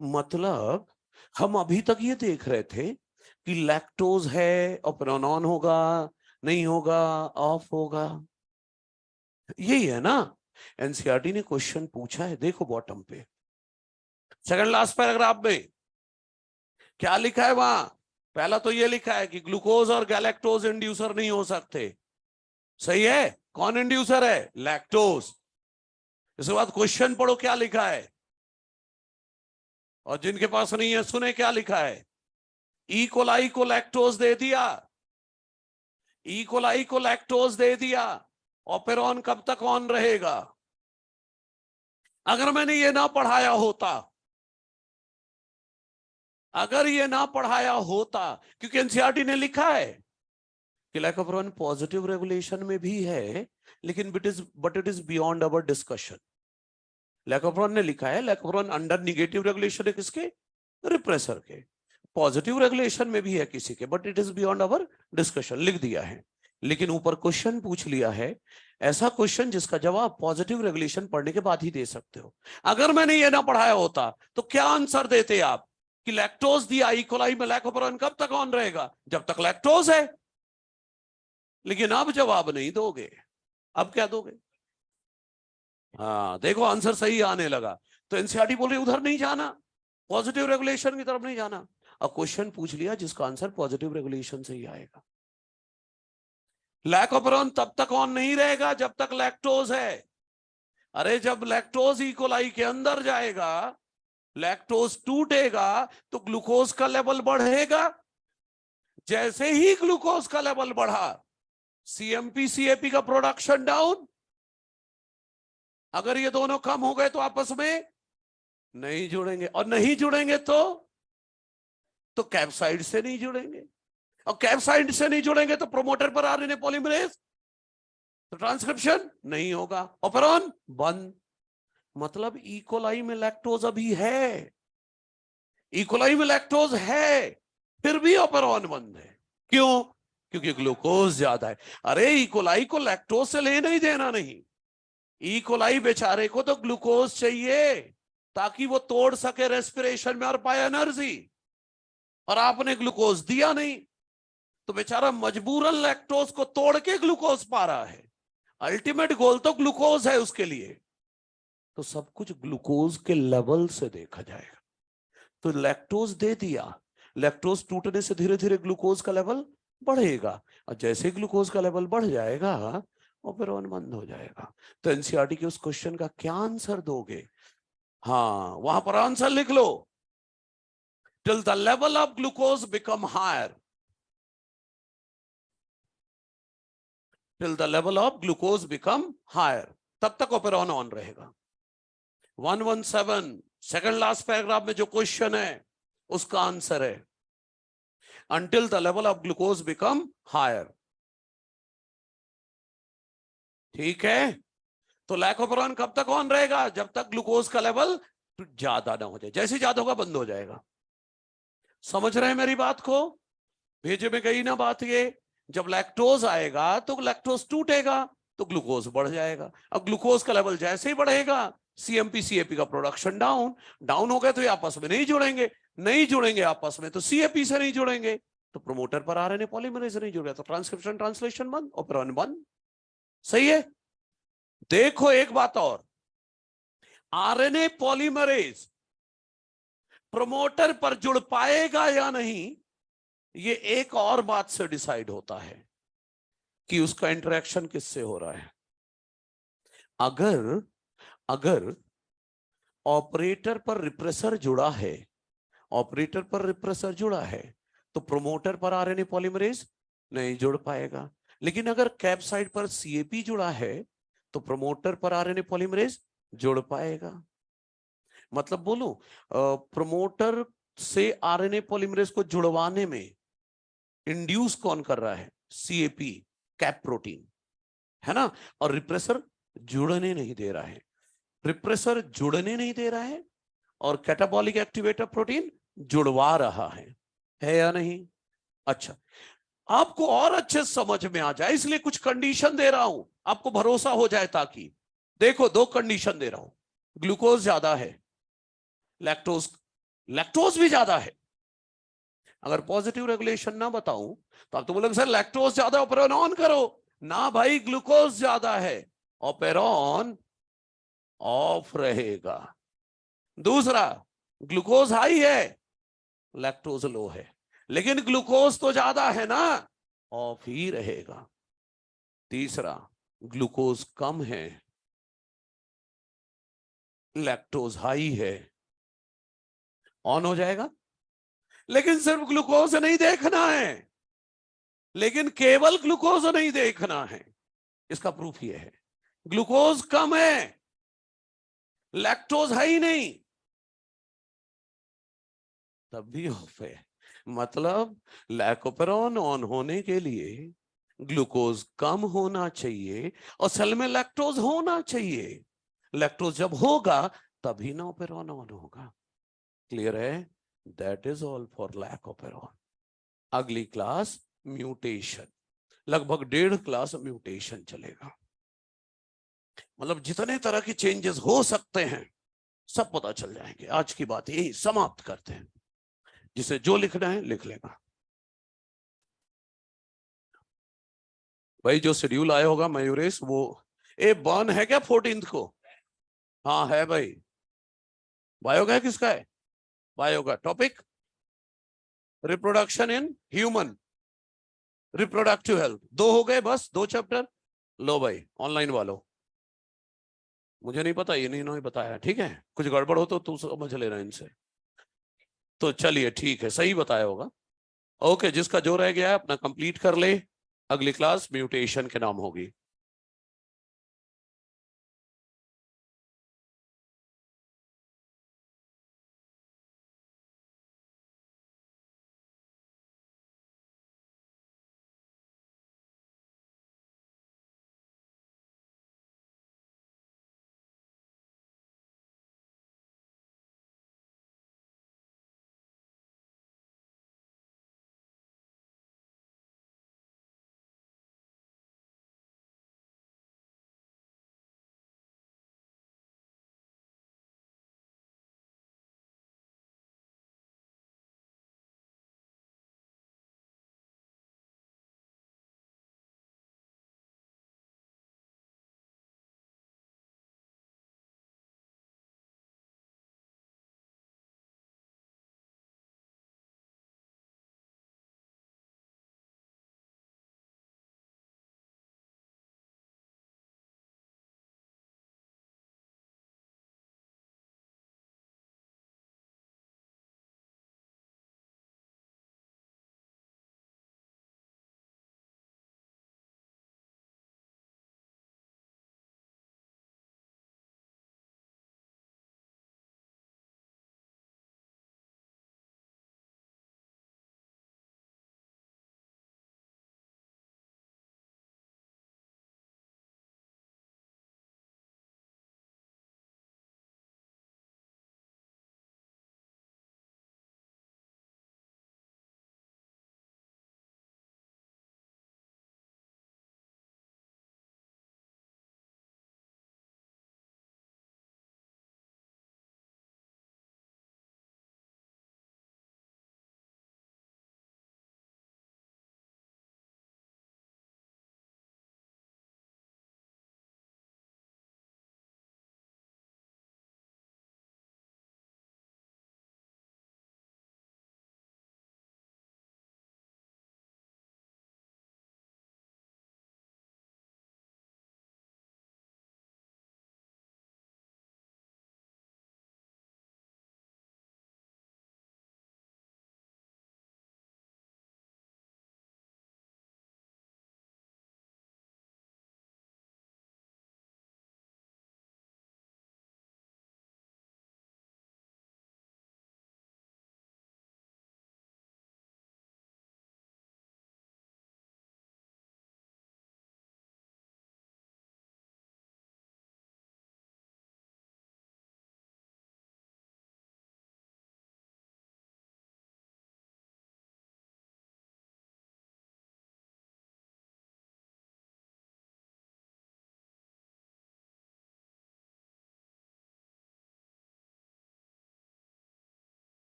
[SPEAKER 1] मतलब हम अभी तक ये देख रहे थे कि लैक्टोज है, ऑपरेरॉन ऑन होगा, नहीं होगा, ऑफ होगा, यही है ना। एनसीईआरटी ने क्वेश्चन पूछा है, देखो बॉटम पे सेकंड लास्ट पैराग्राफ में क्या लिखा है वहां। पहला तो ये लिखा है कि ग्लूकोज और गैलेक्टोज इंड्यूसर नहीं हो सकते। सही है। कौन इंड्यूसर है, लैक्टोज। इसके बाद क्वेश्चन पढ़ो क्या लिखा है, और जिनके पास नहीं है सुने क्या लिखा है। ई कोलाई को लैक्टोज दे दिया, ई कोलाई को लैक्टोज दे दिया, ऑपेरॉन कब तक ऑन रहेगा। अगर मैंने ये ना पढ़ाया होता, अगर ये ना पढ़ाया होता, क्योंकि एनसीईआरटी ने लिखा है कि लैकोप्रोन पॉजिटिव रेगुलेशन में भी है, लेकिन but it is beyond our discussion. Lac operon ने लिखा है लैकोप्रोन अंडर निगेटिव रेगुलेशन है किसके, रिप्रेसर के। पॉजिटिव रेगुलेशन में भी है किसी के, but it is beyond our discussion, लिख दिया है। लेकिन ऊपर क्वेश्चन पूछ लिया है, ऐसा क्वेश्चन जिसका जवाब पॉजिटिव रेगुलेशन पढ़ने के बाद ही दे सकते हो। अगर मैंने ये ना पढ़ाया होता तो क्या आंसर देते आप कि लैक्टोज दिया, ई कोलाई में लैकोप्रोन कब तक ऑन रहेगा, जब तक लैक्टोज है। लेकिन अब जवाब नहीं दोगे, अब क्या दोगे। हाँ देखो आंसर सही आने लगा। तो एनसीईआरटी बोल रही उधर नहीं जाना, पॉजिटिव रेगुलेशन की तरफ नहीं जाना। अब क्वेश्चन पूछ लिया जिसका आंसर पॉजिटिव रेगुलेशन से ही आएगा। लैकोप्रोन तब तक ऑन नहीं रहेगा जब तक लैक्टोज है। अरे जब लैक्टोज ई कोलाई के अंदर जाएगा, लैक्टोज टूटेगा तो ग्लूकोज का लेवल बढ़ेगा। जैसे ही ग्लूकोज का लेवल बढ़ा, सीएमपी सीएपी का प्रोडक्शन डाउन। अगर ये दोनों कम हो गए तो आपस में नहीं जुड़ेंगे, और नहीं जुड़ेंगे तो कैप्साइड से नहीं जुड़ेंगे, और कैप्साइड से नहीं जुड़ेंगे तो प्रोमोटर पर आरएनए पॉलीमरेज, तो ट्रांसक्रिप्शन नहीं होगा, ऑपेरॉन बंद। मतलब ई कोलाई में लैक्टोज अभी है, ई कोलाई में लैक्टोज है, फिर भी ऑपेरॉन बंद है। क्यों, क्योंकि ग्लूकोज ज्यादा है। अरे ई कोलाई को लैक्टोज से लेना ही देना नहीं, ई कोलाई बेचारे को तो ग्लूकोज चाहिए ताकि वो तोड़ सके रेस्पिरेशन में और पाए एनर्जी, और आपने ग्लूकोज दिया नहीं, तो बेचारा मजबूरन लैक्टोज को तोड़ के ग्लूकोज पा रहा है। अल्टीमेट गोल तो ग्लूकोज है उसके लिए। तो सब कुछ ग्लूकोज के लेवल से देखा जाएगा। तो लैक्टोज दे दिया, लैक्टोज टूटने से धीरे धीरे ग्लूकोज का लेवल बढ़ेगा, और जैसे ग्लूकोज का लेवल बढ़ जाएगा ऑपेरॉन बंद हो जाएगा। तो एनसीईआरटी के उस क्वेश्चन का क्या आंसर दोगे। हाँ वहां पर आंसर लिख लो, till the level of glucose become higher, till the level of glucose become higher, तब तक ऑपेरॉन ऑन रहेगा। 117 सेकंड लास्ट पैराग्राफ में जो क्वेश्चन है उसका आंसर है until the level of glucose become higher। ठीक है। तो लैकोपेरोन कब तक ऑन रहेगा, जब तक ग्लूकोज का लेवल ज्यादा ना हो जाए। जैसे ज्यादा होगा बंद हो जाएगा। समझ रहे हैं मेरी बात को, भेजे में गई ना बात। ये जब लैक्टोज आएगा तो लैक्टोज टूटेगा तो ग्लूकोज बढ़ जाएगा। अब ग्लूकोज का लेवल जैसे ही बढ़ेगा, सीएमपी सीएपी का प्रोडक्शन डाउन, डाउन हो गए तो ये आपस में नहीं जुड़ेंगे, नहीं जुड़ेंगे आपस में तो सीएपी से नहीं जुड़ेंगे, तो प्रोमोटर पर आरएनए पॉलीमरेज नहीं जुड़ेगा, तो ट्रांसक्रिप्शन ट्रांसलेशन बंद, ऑपेरॉन बंद। सही है। देखो एक बात और, आरएनए पॉलीमरेज प्रोमोटर पर जुड़ पाएगा या नहीं, ये एक और बात से डिसाइड होता है कि उसका इंटरेक्शन किससे हो रहा है। अगर ऑपरेटर पर रिप्रेसर जुड़ा है, ऑपरेटर पर रिप्रेसर जुड़ा है, तो प्रोमोटर पर आरएनए पॉलीमरेज नहीं जुड़ पाएगा। लेकिन अगर कैप्साइड पर सीएपी जुड़ा है तो प्रोमोटर पर आरएनए पॉलीमरेज जुड़ पाएगा। मतलब बोलूं, प्रोमोटर से आरएनए पॉलीमरेज को जुड़वाने में इंड्यूस कौन कर रहा है, सीएपी, कैप प्रोटीन, है ना। और रिप्रेसर जुड़ने नहीं दे रहा है। रिप्रेसर जुड़ने नहीं दे रहा है और कैटाबॉलिक एक्टिवेटर प्रोटीन जुड़वा रहा है या नहीं? अच्छा, आपको और अच्छे समझ में आ जाए इसलिए कुछ कंडीशन दे रहा हूं, आपको भरोसा हो जाए। ताकि देखो, 2 कंडीशन दे रहा हूं, ग्लूकोज ज्यादा है, लैक्टोज भी ज्यादा है। अगर पॉजिटिव रेगुलेशन ना बताऊं तो आप तो बोलोगे सर लैक्टोज ज्यादा, ऑपेरॉन ऑन करो ना। भाई, ग्लूकोज ज्यादा है, ऑपेरॉन ऑफ रहेगा। दूसरा, ग्लूकोज हाई है, लैक्टोज लो है, लेकिन ग्लूकोज तो ज्यादा है ना, ऑफ ही रहेगा। तीसरा, ग्लूकोज कम है, लैक्टोज हाई है, ऑन हो जाएगा। लेकिन सिर्फ ग्लूकोज नहीं देखना है, लेकिन केवल ग्लूकोज नहीं देखना है। इसका प्रूफ यह है, ग्लूकोज कम है, लैक्टोज हाई नहीं, तब भी ऑफ है। मतलब लैकोपेरॉन ऑन होने के लिए ग्लूकोज कम होना चाहिए और सेल में लैक्टोज होना चाहिए। लैक्टोज जब होगा तभी नॉपेरॉन ऑन होगा। क्लियर है? That is all for lac operon. अगली क्लास म्यूटेशन, लगभग 1.5 क्लास म्यूटेशन चलेगा। मतलब जितने तरह की चेंजेस हो सकते हैं सब पता चल जाएंगे। आज की बात यही समाप्त करते हैं, जिसे जो लिखना है लिख लेगा। भाई जो शेड्यूल आया होगा मयूरेश, वो बर्न है क्या 14 को? हाँ है भाई। बायो का किसका है? बायो का topic reproduction in human, reproductive health. 2 हो गए बस, 2 चैप्टर। लो भाई ऑनलाइन वालों, मुझे नहीं पता, ये नहीं बताया, ठीक है? कुछ गड़बड़ हो तो तू समझ लेना इनसे। तो चलिए ठीक है, सही बताया होगा। ओके, जिसका जो रह गया है अपना कंप्लीट कर ले। अगली क्लास म्यूटेशन के नाम होगी।